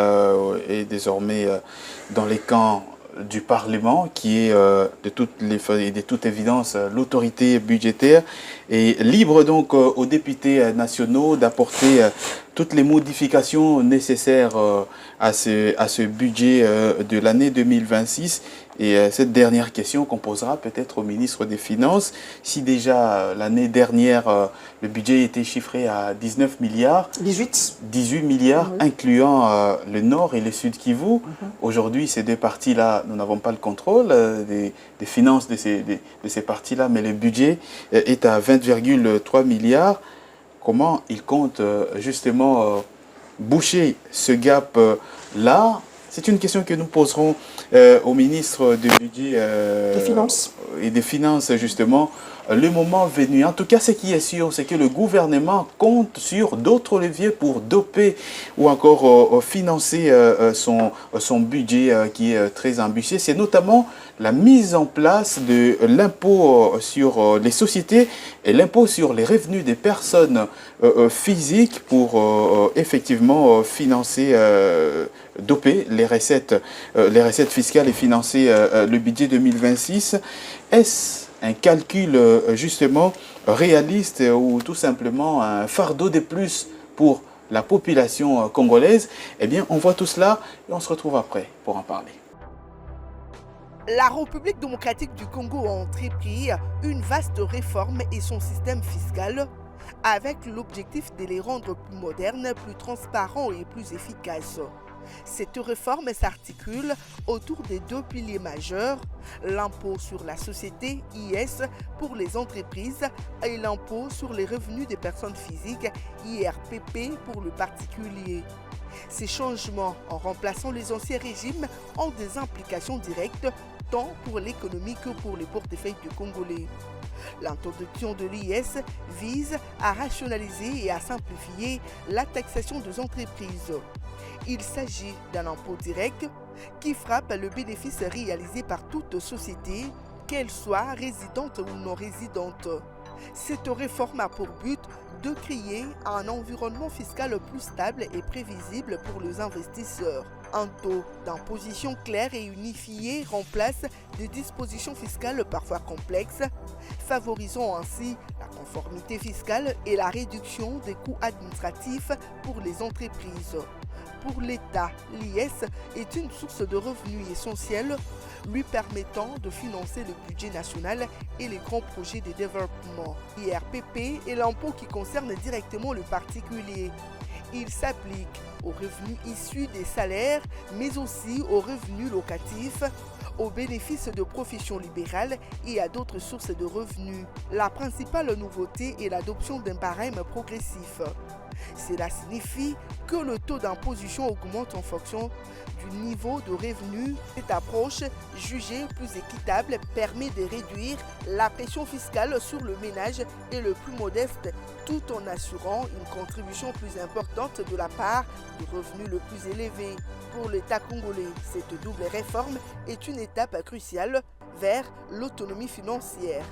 [SPEAKER 1] est désormais dans les camps du Parlement, qui est de toute évidence l'autorité budgétaire, et libre donc aux députés nationaux d'apporter toutes les modifications nécessaires à ce budget de l'année 2026. Et cette dernière question qu'on posera peut-être au ministre des Finances, si déjà l'année dernière le budget était chiffré à 19 milliards, 18 milliards, incluant le Nord et le Sud Kivu. Aujourd'hui, ces deux parties-là, nous n'avons pas le contrôle des finances de ces parties-là, mais le budget est à 20,3 milliards. Comment ils comptent justement boucher ce gap-là? C'est une question que nous poserons au ministre du Budget et des Finances, justement, le moment venu. En tout cas, ce qui est sûr, c'est que le gouvernement compte sur d'autres leviers pour doper ou encore financer son budget qui est très ambitieux. C'est notamment la mise en place de l'impôt sur les sociétés et l'impôt sur les revenus des personnes physiques pour effectivement financer, doper les recettes fiscales et financer le budget 2026. Est-ce un calcul justement réaliste ou tout simplement un fardeau de plus pour la population congolaise? Eh bien, on voit tout cela et on se retrouve après pour en parler.
[SPEAKER 5] La République démocratique du Congo a entrepris une vaste réforme et son système fiscal avec l'objectif de les rendre plus modernes, plus transparents et plus efficaces. Cette réforme s'articule autour des deux piliers majeurs, l'impôt sur la société, IS, pour les entreprises et l'impôt sur les revenus des personnes physiques, IRPP, pour le particulier. Ces changements, en remplaçant les anciens régimes, ont des implications directes tant pour l'économie que pour les portefeuilles du Congolais. L'introduction de l'IS vise à rationaliser et à simplifier la taxation des entreprises. Il s'agit d'un impôt direct qui frappe le bénéfice réalisé par toute société, qu'elle soit résidente ou non résidente. Cette réforme a pour but de créer un environnement fiscal plus stable et prévisible pour les investisseurs. Un taux d'imposition clair et unifié remplace des dispositions fiscales parfois complexes, favorisant ainsi la conformité fiscale et la réduction des coûts administratifs pour les entreprises. Pour l'État, l'IS est une source de revenus essentielle, lui permettant de financer le budget national et les grands projets de développement. L'IRPP est l'impôt qui concerne directement le particulier. Il s'applique aux revenus issus des salaires, mais aussi aux revenus locatifs, aux bénéfices de professions libérales et à d'autres sources de revenus. La principale nouveauté est l'adoption d'un barème progressif. Cela signifie que le taux d'imposition augmente en fonction du niveau de revenu. Cette approche, jugée plus équitable, permet de réduire la pression fiscale sur le ménage et le plus modeste, tout en assurant une contribution plus importante de la part du revenu le plus élevé. Pour l'État congolais, cette double réforme est une étape cruciale vers l'autonomie financière.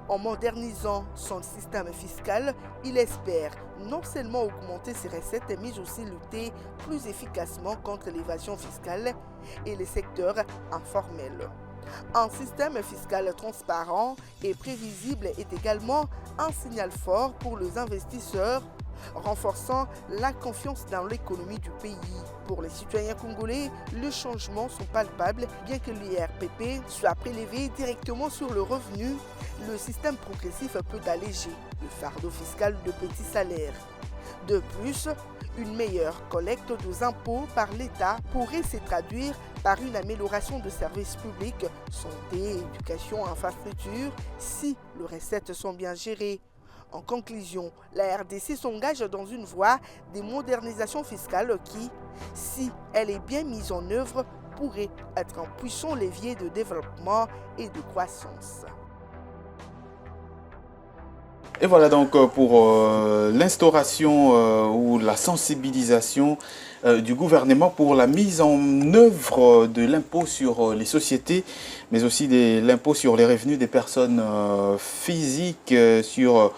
[SPEAKER 5] En modernisant son système fiscal, il espère non seulement augmenter ses recettes, mais aussi lutter plus efficacement contre l'évasion fiscale et les secteurs informels. Un système fiscal transparent et prévisible est également un signal fort pour les investisseurs, renforçant la confiance dans l'économie du pays. Pour les citoyens congolais, les changements sont palpables. Bien que l'IRPP soit prélevé directement sur le revenu, le système progressif peut alléger le fardeau fiscal de petits salaires. De plus, une meilleure collecte des impôts par l'État pourrait se traduire par une amélioration de services publics, santé, éducation, infrastructure, si les recettes sont bien gérées. En conclusion, la RDC s'engage dans une voie de modernisation fiscale qui, si elle est bien mise en œuvre, pourrait être un puissant levier de développement et de croissance.
[SPEAKER 1] Et voilà donc pour l'instauration ou la sensibilisation du gouvernement pour la mise en œuvre de l'impôt sur les sociétés, mais aussi de l'impôt sur les revenus des personnes physiques sur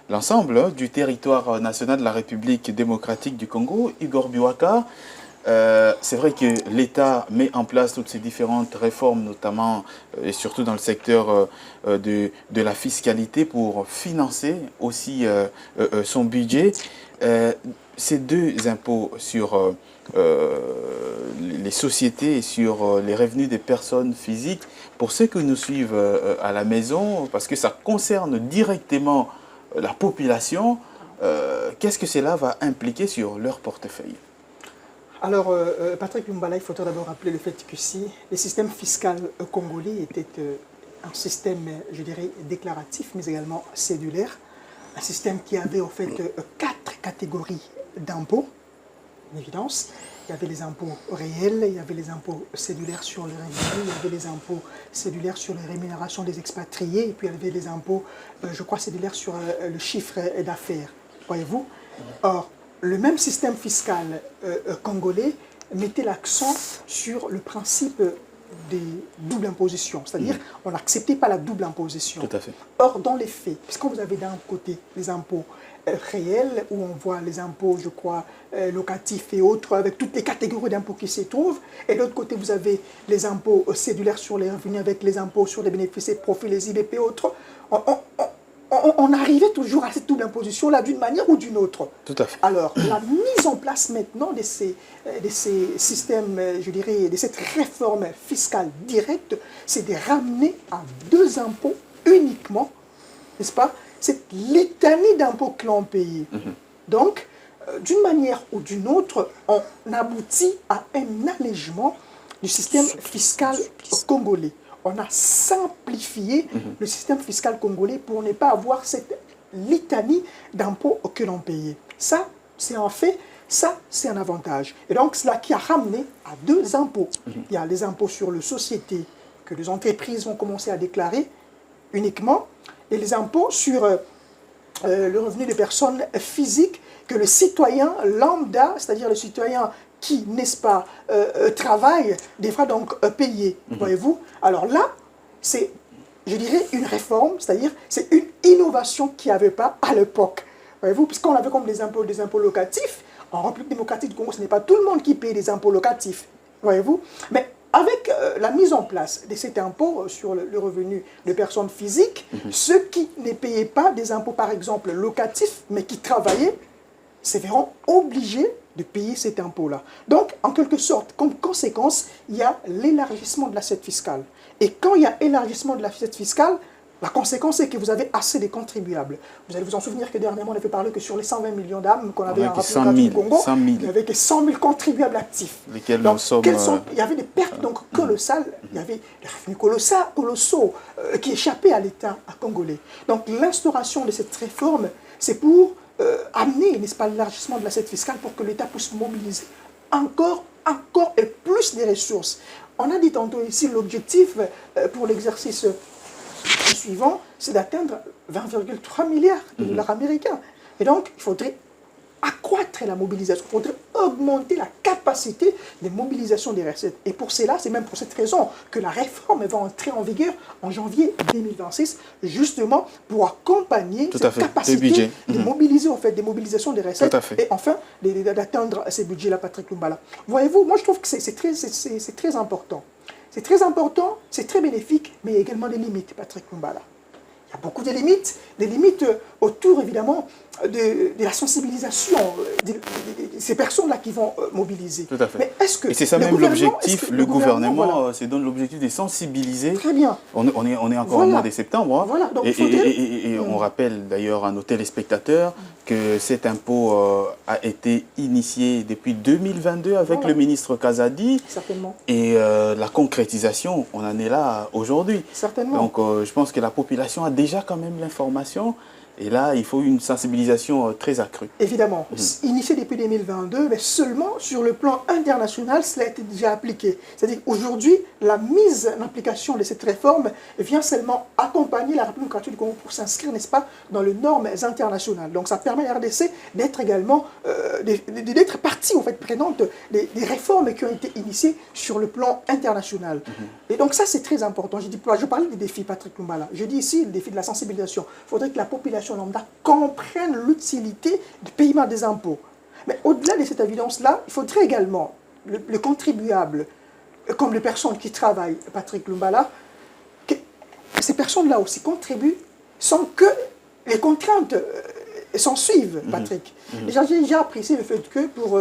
[SPEAKER 1] l'ensemble du territoire national de la République démocratique du Congo. Igor Biwaka, c'est vrai que l'État met en place toutes ces différentes réformes, notamment et surtout dans le secteur de la fiscalité pour financer aussi son budget. Ces deux impôts sur les sociétés et sur les revenus des personnes physiques, pour ceux qui nous suivent à la maison, parce que ça concerne directement la population, qu'est-ce que cela va impliquer sur leur portefeuille?
[SPEAKER 2] Alors, Patrick Lumbala, il faudrait d'abord rappeler le fait que si le système fiscal congolais était un système, je dirais, déclaratif, mais également cédulaire, un système qui avait en fait 4 catégories d'impôts, en évidence. Il y avait les impôts réels, il y avait les impôts cédulaires sur les revenus, il y avait les impôts cédulaires sur les rémunérations des expatriés, et puis il y avait les impôts, je crois, cédulaires sur le chiffre d'affaires. Voyez-vous? Or, le même système fiscal congolais mettait l'accent sur le principe des doubles impositions, c'est-à-dire on n'acceptait pas la double imposition.
[SPEAKER 1] Tout à fait.
[SPEAKER 2] Or, dans les faits, puisque vous avez d'un côté les impôts réels, où on voit les impôts, je crois, locatifs et autres, avec toutes les catégories d'impôts qui s'y trouvent, et de l'autre côté, vous avez les impôts cédulaires sur les revenus, avec les impôts sur les bénéfices et profits, les IBP et autres, on arrivait toujours à cette double imposition-là d'une manière ou d'une autre.
[SPEAKER 1] Tout à fait.
[SPEAKER 2] Alors, la mise en place maintenant de ces systèmes, je dirais, de cette réforme fiscale directe, c'est de ramener à 2 impôts uniquement, n'est-ce pas, cette litanie d'impôts que l'on paye. Donc, d'une manière ou d'une autre, on aboutit à un allègement du système fiscal congolais. On a simplifié le système fiscal congolais pour ne pas avoir cette litanie d'impôts que l'on payait. Ça, c'est un fait, ça, c'est un avantage. Et donc, cela qui a ramené à 2 impôts. Il y a les impôts sur les sociétés que les entreprises vont commencer à déclarer uniquement, et les impôts sur le revenu des personnes physiques que le citoyen lambda, c'est-à-dire le citoyen qui, n'est-ce pas, travaille, devra donc payer, voyez-vous. Alors là, c'est, je dirais, une réforme, c'est-à-dire c'est une innovation qu'il n'y avait pas à l'époque, voyez-vous, puisqu'on avait comme des impôts locatifs. En République démocratique du Congo, ce n'est pas tout le monde qui paye des impôts locatifs, voyez-vous. Mais avec la mise en place de cet impôt sur le revenu de personnes physiques, ceux qui ne payaient pas des impôts, par exemple, locatifs, mais qui travaillaient, se verront obligés de payer cet impôt-là. Donc, en quelque sorte, comme conséquence, il y a l'élargissement de l'assiette fiscale. Et quand il y a élargissement de l'assiette fiscale, la conséquence est que vous avez assez de contribuables. Vous allez vous en souvenir que dernièrement, on avait parlé que sur les 120 millions d'âmes qu'on avait en République du Congo, il n'y avait que 100 000 contribuables actifs.
[SPEAKER 1] Donc,
[SPEAKER 2] il y avait des pertes donc, colossales, il y avait des revenus colossaux qui échappaient à l'État congolais. Donc l'instauration de cette réforme, c'est pour amener, n'est-ce pas, l'élargissement de l'assiette fiscale pour que l'État puisse mobiliser encore et plus des ressources. On a dit tantôt ici l'objectif pour l'exercice suivant, c'est d'atteindre 20,3 milliards de dollars américains. Et donc, il faudrait accroître la mobilisation, il faudrait augmenter la capacité de mobilisation des recettes. Et pour cela, c'est même pour cette raison que la réforme va entrer en vigueur en janvier 2026, justement pour accompagner cette capacité de mobiliser, en fait, des mobilisations des recettes et enfin d'atteindre ces budgets-là, Patrick Lumbala. Voyez-vous, moi je trouve que c'est très important. C'est très important, c'est très bénéfique, mais il y a également des limites, Patrick Lumbala. Il y a beaucoup de limites autour, évidemment, de la sensibilisation de ces personnes-là qui vont mobiliser.
[SPEAKER 1] Tout à fait.
[SPEAKER 2] Mais est-ce que
[SPEAKER 1] et c'est ça même l'objectif, le gouvernement se donne l'objectif de sensibiliser.
[SPEAKER 2] Très bien.
[SPEAKER 1] On est encore au mois de septembre. Hein.
[SPEAKER 2] Voilà. Donc,
[SPEAKER 1] et on rappelle d'ailleurs à nos téléspectateurs que cet impôt a été initié depuis 2022 avec le ministre Kazadi.
[SPEAKER 2] Certainement.
[SPEAKER 1] Et la concrétisation, on en est là aujourd'hui.
[SPEAKER 2] Certainement.
[SPEAKER 1] Donc je pense que la population a déjà quand même l'information. Et là, il faut une sensibilisation très accrue.
[SPEAKER 2] Évidemment, initié depuis 2022, mais seulement sur le plan international, cela a été déjà appliqué. C'est-à-dire qu'aujourd'hui, la mise en application de cette réforme vient seulement accompagner la République démocratique du Congo pour s'inscrire, n'est-ce pas, dans les normes internationales. Donc ça permet à la RDC d'être également, d'être partie en fait, prenante des réformes qui ont été initiées sur le plan international. Et donc ça, c'est très important. Je parlais des défis, Patrick Lumbala. Je dis ici le défi de la sensibilisation. Il faudrait que la population lambda comprennent l'utilité du paiement des impôts. Mais au-delà de cette évidence-là, il faudrait également le contribuable, comme les personnes qui travaillent, Patrick Lumbala, que ces personnes-là aussi contribuent sans que les contraintes s'en suivent, Patrick. J'ai déjà apprécié le fait que pour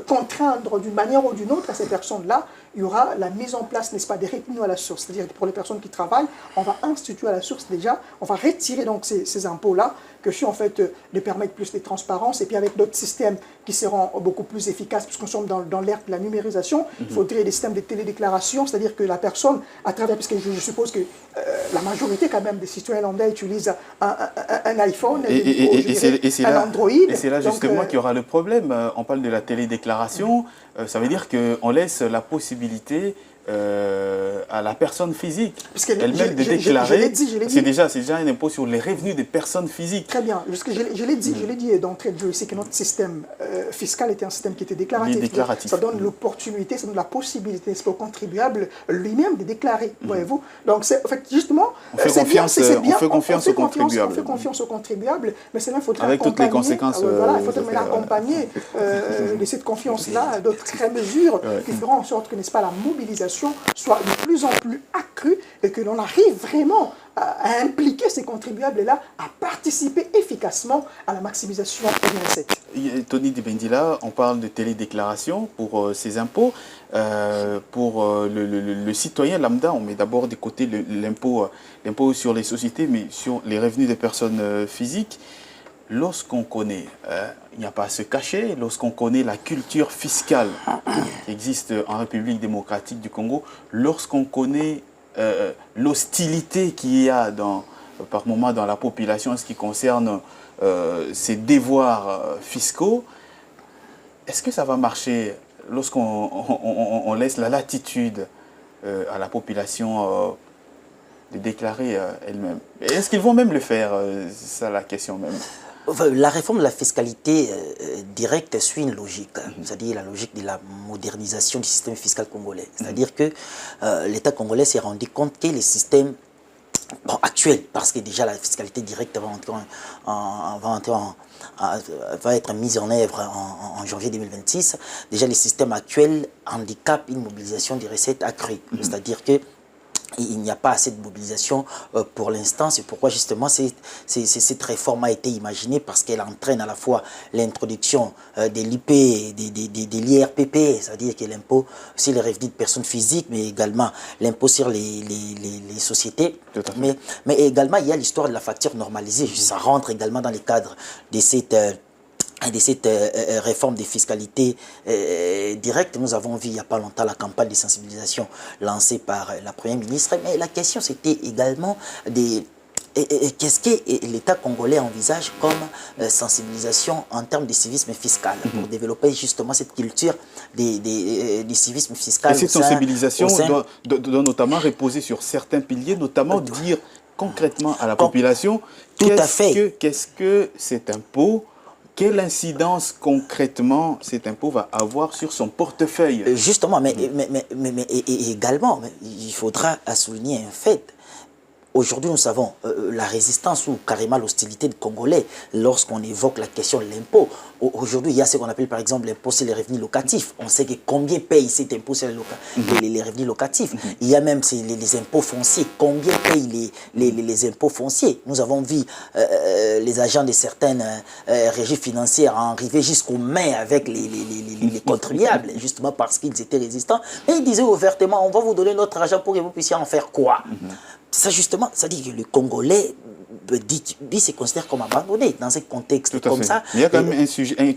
[SPEAKER 2] contraindre d'une manière ou d'une autre à ces personnes-là, il y aura la mise en place, n'est-ce pas, des retenues à la source. C'est-à-dire que pour les personnes qui travaillent, on va instituer à la source déjà, on va retirer donc ces impôts-là, que si en fait de permettre plus de transparence, et puis avec d'autres systèmes qui seront beaucoup plus efficaces, puisqu'on sommes dans l'ère de la numérisation, il faudrait des systèmes de télédéclaration, c'est-à-dire que la personne, à travers, puisque je suppose que la majorité quand même des citoyens lambda utilisent un iPhone, un Android.
[SPEAKER 1] Et c'est là justement qu'il y aura le problème. On parle de la télédéclaration, ça veut dire qu'on laisse la possibilité à la personne physique elle-même de déclarer. C'est déjà un impôt sur les revenus des personnes physiques.
[SPEAKER 2] Très bien, parce que je l'ai dit d'entrée de jeu ici que notre système fiscal était un système qui était déclaratif. Ça donne l'opportunité, ça donne la possibilité au contribuable lui-même de déclarer, voyez-vous. Donc en fait, justement,
[SPEAKER 1] on fait confiance aux contribuables.
[SPEAKER 2] On fait confiance aux contribuables, mais c'est là qu'il faudrait
[SPEAKER 1] avec toutes les conséquences.
[SPEAKER 2] Il faudrait accompagner de cette confiance-là d'autres mesures qui feront en sorte que, n'est-ce pas, la mobilisation soit de plus en plus accrue et que l'on arrive vraiment à impliquer ces contribuables-là à participer efficacement à la maximisation des recettes.
[SPEAKER 1] Tony Dibendila, on parle de télédéclaration pour ces impôts. Pour le citoyen lambda, on met d'abord de côté l'impôt sur les sociétés, mais sur les revenus des personnes physiques. Lorsqu'on connaît, il n'y a pas à se cacher, lorsqu'on connaît la culture fiscale qui existe en République démocratique du Congo, lorsqu'on connaît l'hostilité qu'il y a par moment dans la population en ce qui concerne ces devoirs fiscaux, est-ce que ça va marcher lorsqu'on laisse la latitude à la population de déclarer elle-même? Est-ce qu'ils vont même le faire? C'est ça la question même.
[SPEAKER 3] La réforme de la fiscalité directe suit une logique, c'est-à-dire la logique de la modernisation du système fiscal congolais. C'est-à-dire que l'État congolais s'est rendu compte que le système bon, actuelle, parce que déjà la fiscalité directe va être mise en œuvre en janvier 2026. Déjà, les systèmes actuels handicapent une mobilisation des recettes accrues. C'est-à-dire que il n'y a pas assez de mobilisation pour l'instant. C'est pourquoi justement cette réforme a été imaginée, parce qu'elle entraîne à la fois l'introduction de l'IP, de l'IRPP, c'est-à-dire que l'impôt sur les revenus de personnes physiques, mais également l'impôt sur les sociétés. Mais également, il y a l'histoire de la facture normalisée. Ça rentre également dans le cadre de cette réforme des fiscalités directes. Nous avons vu il n'y a pas longtemps la campagne de sensibilisation lancée par la Première ministre. Mais la question, c'était également qu'est-ce que l'État congolais envisage comme sensibilisation en termes de civisme fiscal pour développer justement cette culture du civisme fiscal.
[SPEAKER 1] Et cette sensibilisation doit notamment reposer sur certains piliers, notamment dire concrètement à la population qu'est-ce que cet impôt, quelle incidence concrètement cet impôt va avoir sur son portefeuille.
[SPEAKER 3] Justement, mais également, il faudra souligner un fait. Aujourd'hui, nous savons la résistance ou carrément l'hostilité des Congolais lorsqu'on évoque la question de l'impôt. Aujourd'hui, il y a ce qu'on appelle par exemple l'impôt sur les revenus locatifs. On sait que combien paye cet impôt sur les revenus locatifs. Il y a même les impôts fonciers. Combien payent les impôts fonciers. Nous avons vu les agents de certaines régies financières arriver jusqu'aux mains avec les contribuables, justement parce qu'ils étaient résistants. Et ils disaient ouvertement, on va vous donner notre argent pour que vous puissiez en faire quoi? Ça justement, ça dit que le Congolais se considère comme abandonné dans un contexte comme ça.
[SPEAKER 1] Il y a quand même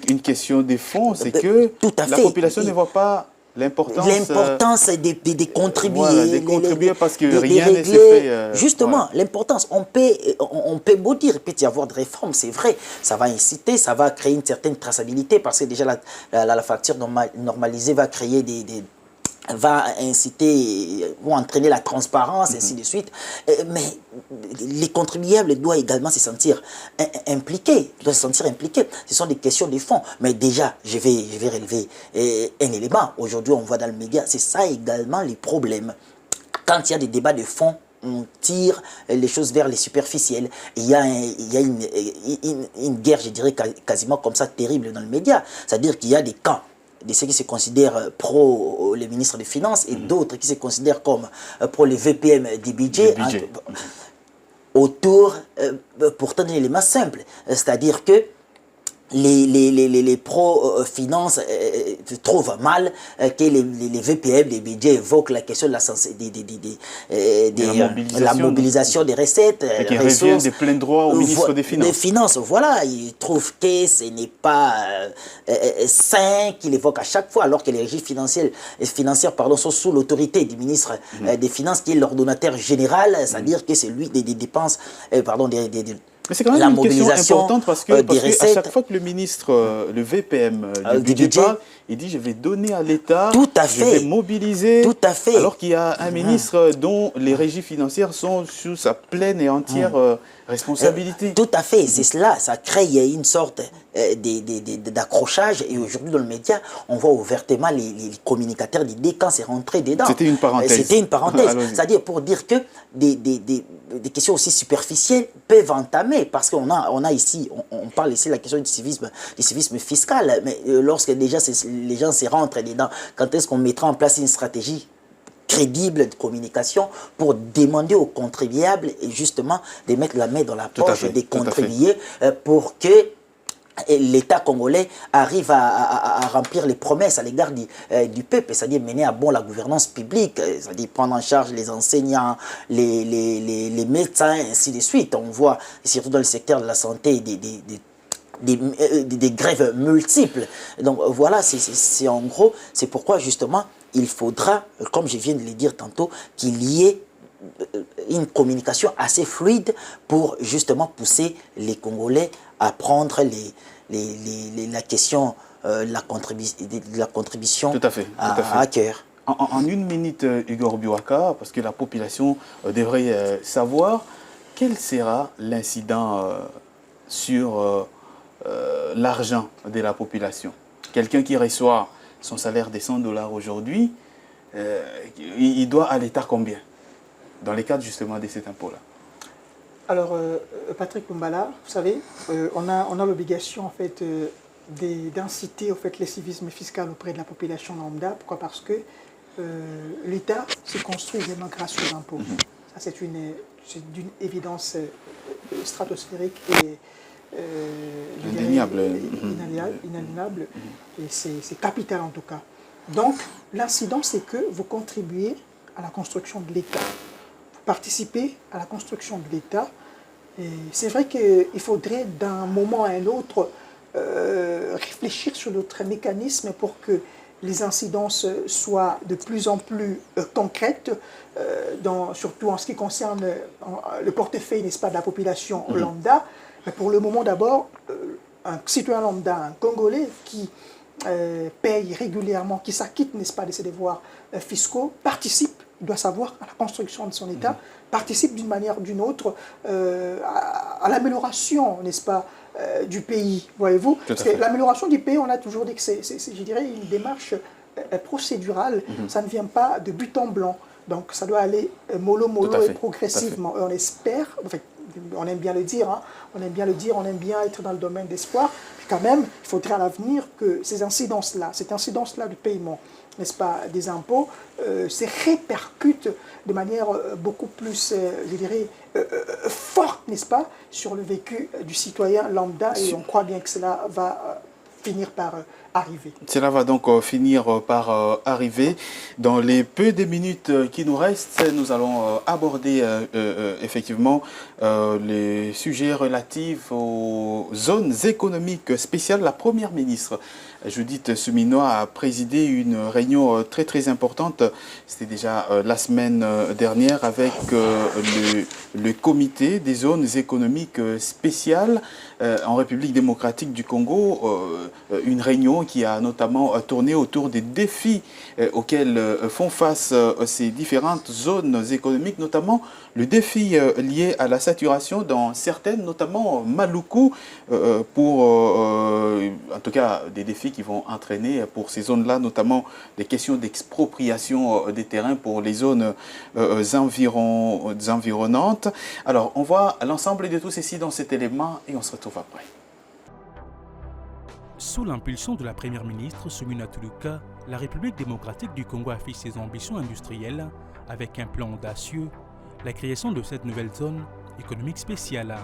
[SPEAKER 1] une question de fond, c'est que la population ne voit pas l'importance
[SPEAKER 3] des contribuer.
[SPEAKER 1] Voilà, des contribuer parce que rien ne s'est fait.
[SPEAKER 3] Justement, l'importance, on peut beau dire, il peut y avoir de réformes, c'est vrai, ça va inciter, ça va créer une certaine traçabilité, parce que déjà la facture normalisée va créer va inciter ou entraîner la transparence, ainsi de suite. Mais les contribuables doivent également se sentir impliqués. Ce sont des questions de fond. Mais déjà, je vais relever un élément. Aujourd'hui, on voit dans le média, c'est ça également les problèmes. Quand il y a des débats de fond, on tire les choses vers les superficielles. Il y a une guerre, je dirais, quasiment comme ça, terrible dans le média. C'est-à-dire qu'il y a des camps de ceux qui se considèrent pro les ministres des Finances et d'autres qui se considèrent comme pro les VPM des budgets. Autour, pourtant, d'un élément simple. C'est-à-dire que les pro-finances trouvent mal que les VPM, les budgets évoquent la question de la mobilisation des recettes.
[SPEAKER 1] Et qui reviennent de plein droit au ministre des Finances.
[SPEAKER 3] Voilà, ils trouvent que ce n'est pas sain qu'il évoque à chaque fois, alors que les régies financières sont sous l'autorité du ministre des Finances, qui est l'ordonnateur général, c'est-à-dire que c'est lui des dépenses,
[SPEAKER 1] mais c'est quand même une question importante parce que à chaque fois que le ministre, le VPM du budget parle, il dit je vais donner à l'État, je vais mobiliser, alors qu'il y a un ministre dont les régies financières sont sous sa pleine et entière responsabilité.
[SPEAKER 3] Tout à fait, c'est cela, ça crée une sorte d'accrochage, et aujourd'hui dans le média, on voit ouvertement les communicateurs dire quand c'est rentré dedans.
[SPEAKER 1] C'était une parenthèse.
[SPEAKER 3] C'est-à-dire pour dire que des questions aussi superficielles peuvent entamer, parce qu'on a ici, on parle ici de la question du civisme fiscal, mais lorsque déjà les gens se rentrent dedans, quand est-ce qu'on mettra en place une stratégie crédible de communication pour demander aux contribuables et justement de mettre la main dans la poche des contribuables pour que l'État congolais arrive à remplir les promesses à l'égard du peuple, c'est-à-dire mener à bon la gouvernance publique, c'est-à-dire prendre en charge les enseignants, les médecins, ainsi de suite. On voit, surtout dans le secteur de la santé, des grèves multiples. Donc voilà, c'est en gros, c'est pourquoi justement il faudra, comme je viens de le dire tantôt, qu'il y ait une communication assez fluide pour justement pousser les Congolais à prendre la question de la contribution
[SPEAKER 1] tout à fait.
[SPEAKER 3] À cœur.
[SPEAKER 1] En une minute, Igor Biwaka, parce que la population devrait savoir, quel sera l'incident sur l'argent de la population? Quelqu'un qui reçoit son salaire de 100 $ aujourd'hui, il doit à l'État combien? Dans le cadre justement de cet impôt-là.
[SPEAKER 2] Alors, Patrick Lumbala, vous savez, on a l'obligation en fait d'inciter en fait, les civismes fiscal auprès de la population lambda. Pourquoi? Parce que l'État se construit également grâce aux impôts. Ça, c'est d'une évidence stratosphérique et
[SPEAKER 1] indéniable.
[SPEAKER 2] Inaliénable. Et c'est capital en tout cas. Donc, l'incident, c'est que vous contribuez à la construction de l'État. Vous participez à la construction de l'État. Et c'est vrai qu'il faudrait d'un moment à un autre réfléchir sur notre mécanisme pour que les incidences soient de plus en plus concrètes, surtout en ce qui concerne le portefeuille, n'est-ce pas, de la population lambda. Mais pour le moment d'abord, un citoyen lambda, un Congolais qui paye régulièrement, qui s'acquitte, n'est-ce pas, de ses devoirs fiscaux, participe, il doit savoir, à la construction de son État, participe d'une manière ou d'une autre à l'amélioration, n'est-ce pas, du pays, voyez-vous. Parce que l'amélioration du pays, on a toujours dit que c'est, je dirais, une démarche procédurale, ça ne vient pas de but en blanc. Donc ça doit aller mollo et progressivement. On espère, en fait, on aime bien le dire, hein, on aime bien être dans le domaine d'espoir, mais quand même, il faudrait à l'avenir que cette incidence-là du paiement, n'est-ce pas, des impôts, se répercute de manière beaucoup plus, je dirais, forte, n'est-ce pas, sur le vécu du citoyen lambda, et on croit bien que cela va finir par arriver.
[SPEAKER 1] Cela va donc finir par arriver. Dans les peu de minutes qui nous restent, nous allons aborder effectivement les sujets relatifs aux zones économiques spéciales. La Première ministre, Judith Suminwa, a présidé une réunion très importante. C'était déjà la semaine dernière avec le comité des zones économiques spéciales en République démocratique du Congo. Une réunion qui a notamment tourné autour des défis auxquels font face ces différentes zones économiques, notamment le défi lié à la saturation dans certaines, notamment Maluku, pour en tout cas des défis qui vont entraîner pour ces zones-là, notamment des questions d'expropriation des terrains pour les zones environnantes. Alors, on voit l'ensemble de tout ceci dans cet élément et on se retrouve après.
[SPEAKER 6] Sous l'impulsion de la Première ministre Suminwa Tuluka, la République démocratique du Congo affiche ses ambitions industrielles avec un plan audacieux, la création de cette nouvelle zone économique spéciale.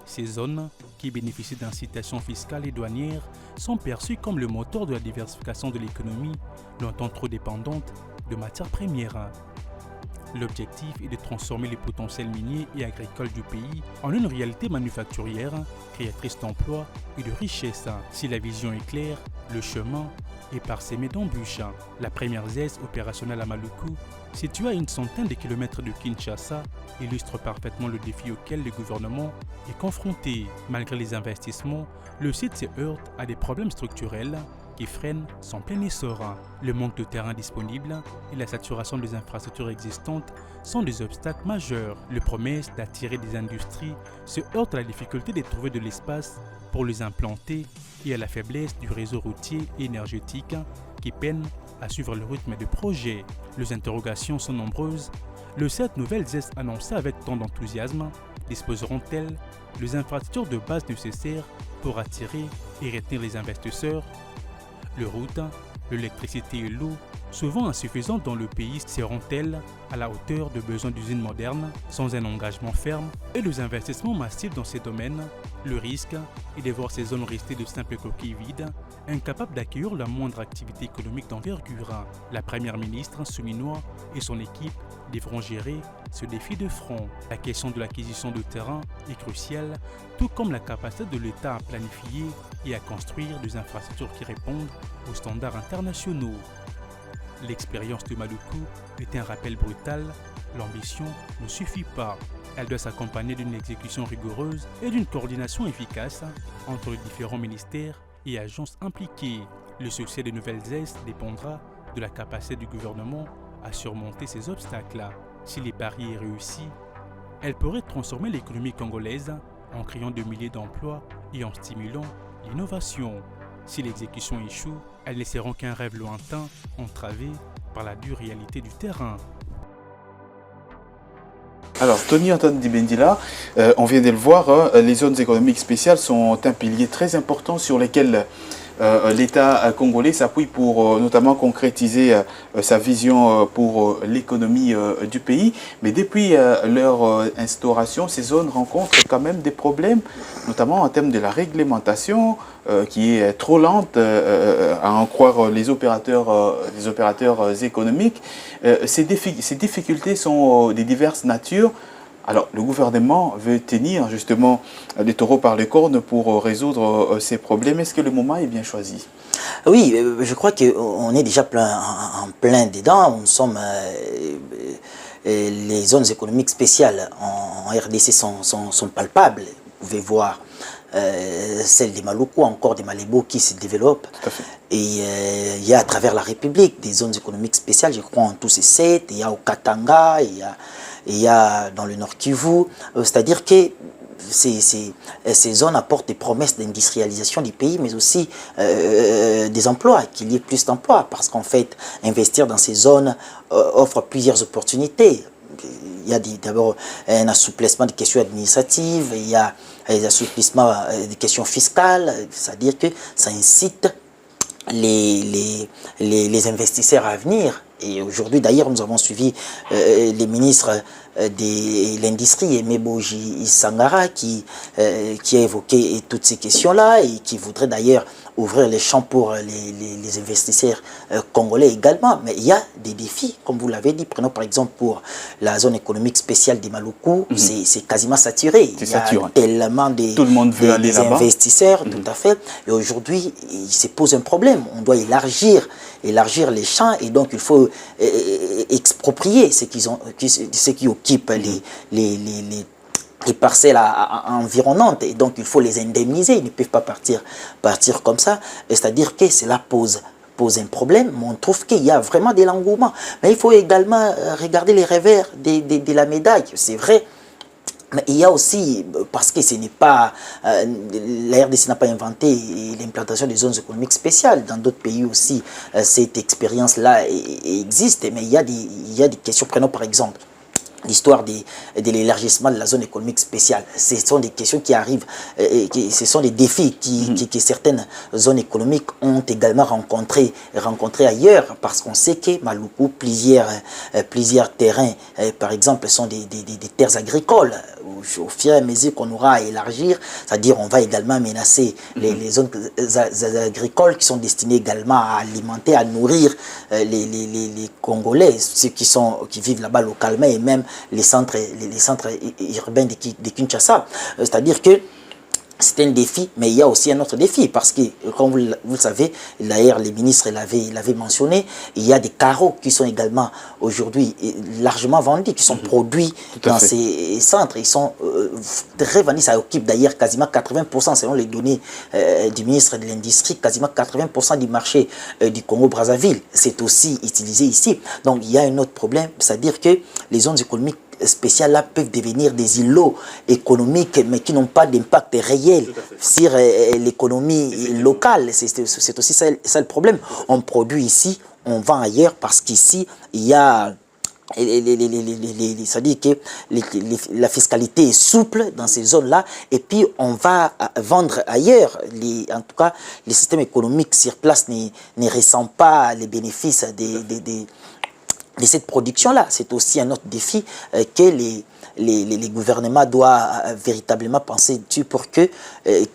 [SPEAKER 6] Ces zones, qui bénéficient d'incitations fiscales et douanières, sont perçues comme le moteur de la diversification de l'économie, longtemps trop dépendante de matières premières. L'objectif est de transformer les potentiels miniers et agricoles du pays en une réalité manufacturière, créatrice d'emplois et de richesses. Si la vision est claire, le chemin est parsemé d'embûches. La première ZES opérationnelle à Maluku, située à une centaine de kilomètres de Kinshasa, illustre parfaitement le défi auquel le gouvernement est confronté. Malgré les investissements, le site se heurte à des problèmes structurels qui freinent son plein essor. Le manque de terrain disponible et la saturation des infrastructures existantes sont des obstacles majeurs. Les promesses d'attirer des industries se heurtent à la difficulté de trouver de l'espace pour les implanter et à la faiblesse du réseau routier et énergétique qui peine à suivre le rythme des projets. Les interrogations sont nombreuses. Cette nouvelle ZES annoncée avec tant d'enthousiasme disposeront-elles des infrastructures de base nécessaires pour attirer et retenir les investisseurs? Les routes, l'électricité et l'eau, souvent insuffisantes dans le pays, seront-elles à la hauteur de besoins d'usines modernes, sans un engagement ferme et des investissements massifs dans ces domaines? Le risque est de voir ces zones rester de simples coquilles vides, incapables d'accueillir la moindre activité économique d'envergure. La Première ministre Suminwa et son équipe devront gérer ce défi de front. La question de l'acquisition de terrain est cruciale, tout comme la capacité de l'État à planifier et à construire des infrastructures qui répondent aux standards internationaux. L'expérience de Maluku est un rappel brutal, l'ambition ne suffit pas. Elle doit s'accompagner d'une exécution rigoureuse et d'une coordination efficace entre les différents ministères et agences impliquées. Le succès des nouvelles ZES dépendra de la capacité du gouvernement à surmonter ces obstacles. Si les pari est réussi, elle pourrait transformer l'économie congolaise en créant de milliers d'emplois et en stimulant l'innovation. Si l'exécution échoue, elles ne seront qu'un rêve lointain, entravé par la dure réalité du terrain.
[SPEAKER 1] Alors, Tony Antoine Dibendila, on vient de le voir, hein, les zones économiques spéciales sont un pilier très important sur lesquels l'État congolais s'appuie pour notamment concrétiser sa vision pour l'économie du pays. Mais depuis leur instauration, ces zones rencontrent quand même des problèmes, notamment en termes de la réglementation qui est trop lente, à en croire les opérateurs économiques. Ces difficultés sont de diverses natures. Alors, le gouvernement veut tenir justement les taureaux par les cornes pour résoudre ces problèmes. Est-ce que le moment est bien choisi?
[SPEAKER 3] Oui, je crois qu'on est déjà en plein dedans. Nous sommes, les zones économiques spéciales en RDC sont palpables. Vous pouvez voir celle des Maluku, encore des Malébo qui se développent. Et il y a à travers la République des zones économiques spéciales, je crois en tous ces 7. Il y a au Katanga, il y a dans le Nord Kivu. C'est-à-dire que ces zones apportent des promesses d'industrialisation du pays, mais aussi des emplois, qu'il y ait plus d'emplois. Parce qu'en fait, investir dans ces zones offre plusieurs opportunités. Il y a d'abord un assouplissement des questions administratives, il y a des assouplissements des questions fiscales, c'est-à-dire que ça incite les investisseurs à venir. Et aujourd'hui, d'ailleurs, nous avons suivi les ministres de l'industrie, Aimé Boji Sangara, qui a évoqué toutes ces questions-là et qui voudrait d'ailleurs ouvrir les champs pour les investisseurs congolais également. Mais il y a des défis, comme vous l'avez dit. Prenons par exemple pour la zone économique spéciale des Maluku, c'est quasiment saturé. Il y a tellement
[SPEAKER 1] tout le monde veut aller là-bas.
[SPEAKER 3] Investisseurs, tout à fait. Et aujourd'hui, il se pose un problème. On doit élargir les champs et donc il faut exproprier ceux qui occupent les parcelles environnantes et donc il faut les indemniser. Ils ne peuvent pas partir comme ça. C'est-à-dire que cela pose un problème, mais on trouve qu'il y a vraiment de l'engouement. Mais il faut également regarder les revers de la médaille. C'est vrai. Mais il y a aussi, parce que ce n'est pas, la RDC n'a pas inventé l'implantation des zones économiques spéciales. Dans d'autres pays aussi, cette expérience-là existe. Mais il y a des questions. Prenons par exemple l'histoire de l'élargissement de la zone économique spéciale. Ce sont des questions qui arrivent, ce sont des défis que certaines zones économiques ont également rencontrés ailleurs, parce qu'on sait que Maluku, plusieurs terrains, par exemple, sont des terres agricoles. Au fur et à mesure qu'on aura à élargir, c'est-à-dire on va également menacer les zones agricoles qui sont destinées également à alimenter, à nourrir les Congolais, ceux qui vivent là-bas localement et même les centres urbains de Kinshasa. C'est-à-dire que c'est un défi, mais il y a aussi un autre défi, parce que, comme vous le savez, d'ailleurs les ministres l'avaient mentionné, il y a des carreaux qui sont également aujourd'hui largement vendus, qui sont produits dans ces centres. Ils sont très vendus, ça occupe d'ailleurs quasiment 80%, selon les données du ministre de l'Industrie, quasiment 80% du marché du Congo-Brazzaville. C'est aussi utilisé ici. Donc il y a un autre problème, c'est-à-dire que les zones économiques spéciales là peuvent devenir des îlots économiques mais qui n'ont pas d'impact réel sur l'économie locale. C'est aussi ça le problème. On produit ici, on vend ailleurs parce qu'ici il y a c'est-à-dire que la fiscalité est souple dans ces zones-là et puis on va vendre ailleurs. En tout cas, le système économique sur place ne ressent pas les bénéfices de cette production-là. C'est aussi un autre défi que les gouvernements doivent véritablement penser dessus pour qu'il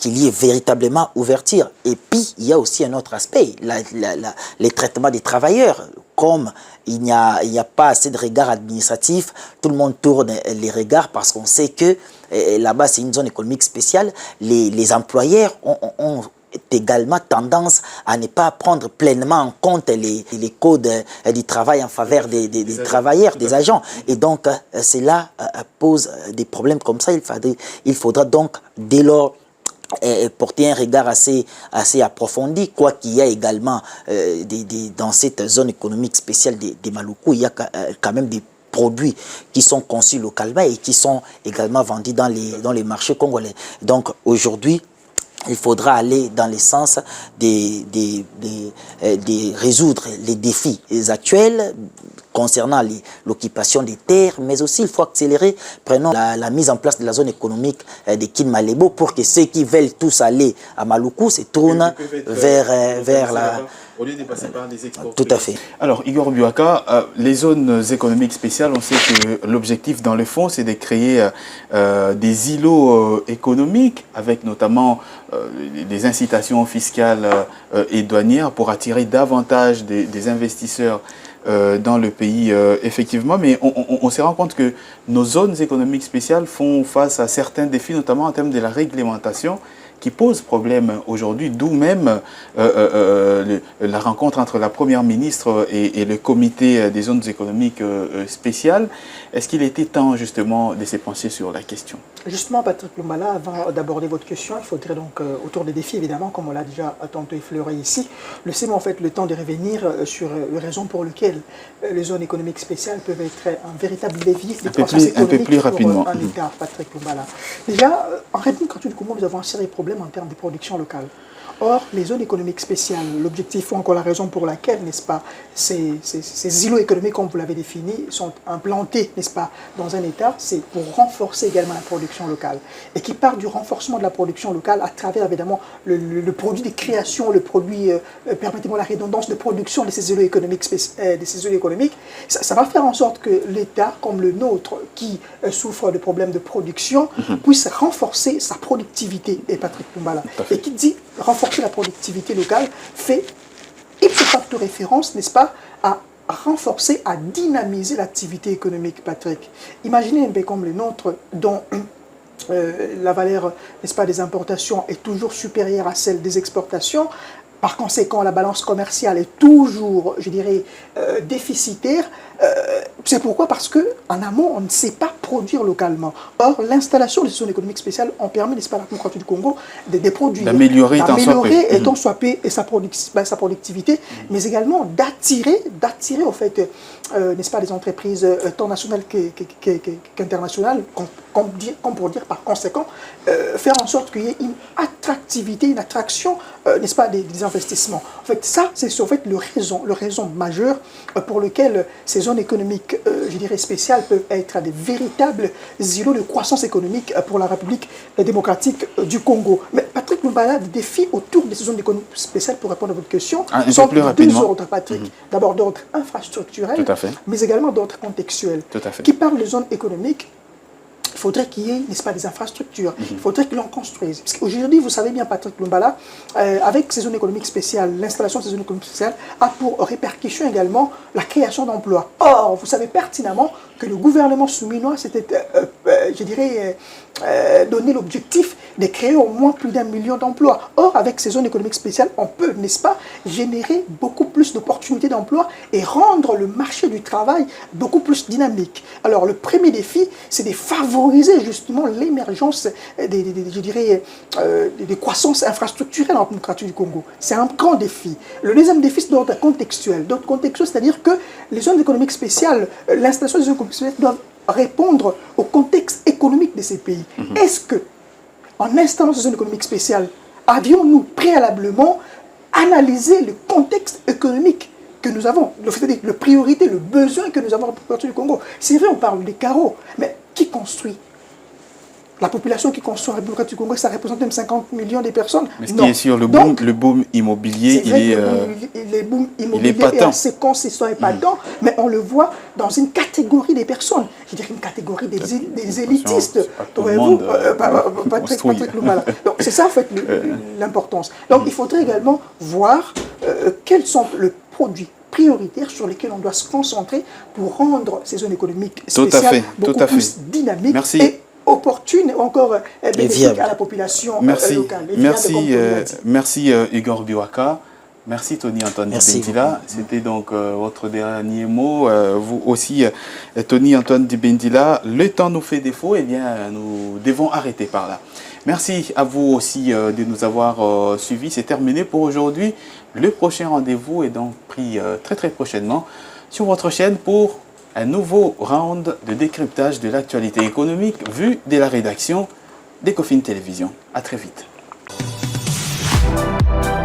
[SPEAKER 3] y ait véritablement ouverture. Et puis, il y a aussi un autre aspect, les traitements des travailleurs. Comme il n'y a pas assez de regards administratifs, tout le monde tourne les regards parce qu'on sait que là-bas, c'est une zone économique spéciale. Les employeurs ont également tendance à ne pas prendre pleinement en compte les codes du travail en faveur des travailleurs, des agents. Et donc, cela pose des problèmes comme ça. Il faudra donc, dès lors, porter un regard assez approfondi, quoi qu'il y a également dans cette zone économique spéciale des Maluku, il y a quand même des produits qui sont conçus localement et qui sont également vendus dans les marchés congolais. Donc, aujourd'hui, il faudra aller dans le sens de résoudre les défis actuels concernant l'occupation des terres, mais aussi il faut accélérer, prenons la mise en place de la zone économique de Kin-Malebo pour que ceux qui veulent tous aller à Maluku se tournent vers la...
[SPEAKER 1] Au lieu de passer par les exports.
[SPEAKER 3] Tout à fait.
[SPEAKER 1] Alors, Igor Biwaka, les zones économiques spéciales, on sait que l'objectif dans le fond, c'est de créer des îlots économiques avec notamment des incitations fiscales et douanières pour attirer davantage des investisseurs dans le pays, effectivement. Mais on se rend compte que nos zones économiques spéciales font face à certains défis, notamment en termes de la réglementation, qui pose problème aujourd'hui, d'où même la rencontre entre la Première ministre et le comité des zones économiques spéciales. Est-ce qu'il était temps justement de se pencher sur la question?
[SPEAKER 2] Justement, Patrick Lumbala, avant d'aborder votre question, il faudrait donc, autour des défis, évidemment, comme on l'a déjà tantôt effleuré ici, laissez-moi en fait le temps de revenir sur les raisons pour lesquelles les zones économiques spéciales peuvent être un véritable levier de croissance économique pour un État, Patrick Lumbala. Déjà, en République du Congo, nous avons un sérieux problème en termes de production locale. Or, les zones économiques spéciales, l'objectif ou encore la raison pour laquelle, n'est-ce pas, ces îlots économiques, comme vous l'avez défini, sont implantés, n'est-ce pas, dans un État, c'est pour renforcer également la production locale. Et qui part du renforcement de la production locale à travers, évidemment, le produit de création, le produit, permettez-moi la redondance de production de ces îlots économiques, ça va faire en sorte que l'État, comme le nôtre, qui souffre de problèmes de production, puisse renforcer sa productivité, et Patrick Lumbala. Et qui dit renforcer la productivité locale fait ipso facto référence, n'est-ce pas, à renforcer, à dynamiser l'activité économique, Patrick. Imaginez un pays comme le nôtre, dont la valeur, n'est-ce pas, des importations est toujours supérieure à celle des exportations. Par conséquent, la balance commerciale est toujours, je dirais, déficitaire. C'est pourquoi? Parce qu'en amont, on ne sait pas produire localement. Or, l'installation des zones économiques spéciales ont permis, n'est-ce pas, la démocratie du Congo, de produire,
[SPEAKER 1] d'améliorer
[SPEAKER 2] étant soit peu et sa productivité, mais également d'attirer, au fait, n'est-ce pas, les entreprises tant nationales qu'internationales, comme pour dire par conséquent, faire en sorte qu'il y ait une attractivité, une attraction, n'est-ce pas, des investissements. En fait, ça, c'est en fait le raison majeure pour lequel ces zones économiques, je dirais, spéciales peuvent être des véritables îlots de croissance économique pour la République démocratique du Congo. Mais Patrick Lumbala, des défis autour de ces zones économiques spéciales, pour répondre à votre question, sont de deux ordres, Patrick. D'abord d'ordre infrastructurel, mais également d'ordre contextuel. Qui parle de zones économiques, il faudrait qu'il y ait, n'est-ce pas, des infrastructures. Il faudrait que l'on construise. Parce qu'aujourd'hui, vous savez bien, Patrick Lumbala, avec ces zones économiques spéciales, l'installation de ces zones économiques spéciales a pour répercussion également la création d'emplois. Or, vous savez pertinemment que le gouvernement souminois s'était, je dirais, donné l'objectif de créer au moins plus d'1 million d'emplois. Or, avec ces zones économiques spéciales, on peut, n'est-ce pas, générer beaucoup plus d'opportunités d'emploi et rendre le marché du travail beaucoup plus dynamique. Alors, le premier défi, c'est de favoriser justement l'émergence des croissances infrastructurelles en démocratie du Congo. C'est un grand défi. Le deuxième défi, c'est d'ordre contextuel. D'ordre contextuel, c'est-à-dire que les zones économiques spéciales, l'installation des zones économiques spéciales doivent répondre au contexte économique de ces pays. Est-ce que, en installant ces zones économiques spéciales, avions-nous préalablement analysé le contexte économique que nous avons, c'est-à-dire la priorité, le besoin que nous avons pour le du Congo? C'est vrai, on parle des carreaux, mais qui construit? La population qui construit la République du Congo, ça représente même 50 millions de personnes.
[SPEAKER 1] Mais ce qui est sûr, le boom immobilier,
[SPEAKER 2] le boom immobilier est assez consistant et patent, mais on le voit dans une catégorie des personnes. Je dirais une catégorie des élitistes. Voyez-vous, Patrick Lumbala. Donc c'est ça en fait l'importance. Donc il faudrait également voir quels sont les produits prioritaires sur lesquels on doit se concentrer pour rendre ces zones économiques spéciales beaucoup plus dynamiques et opportune ou encore bénéfique à la population locale.
[SPEAKER 1] Merci Igor Biwaka. Merci Tony Antoine Dibendila. C'était donc votre dernier mot. Vous aussi, Tony Antoine Dibendila. Le temps nous fait défaut, et bien nous devons arrêter par là. Merci à vous aussi de nous avoir suivis. C'est terminé pour aujourd'hui. Le prochain rendez-vous est donc pris très très prochainement sur votre chaîne pour un nouveau round de décryptage de l'actualité économique vue de la rédaction d'Ecofin Télévision. À très vite.
[SPEAKER 7] Congo.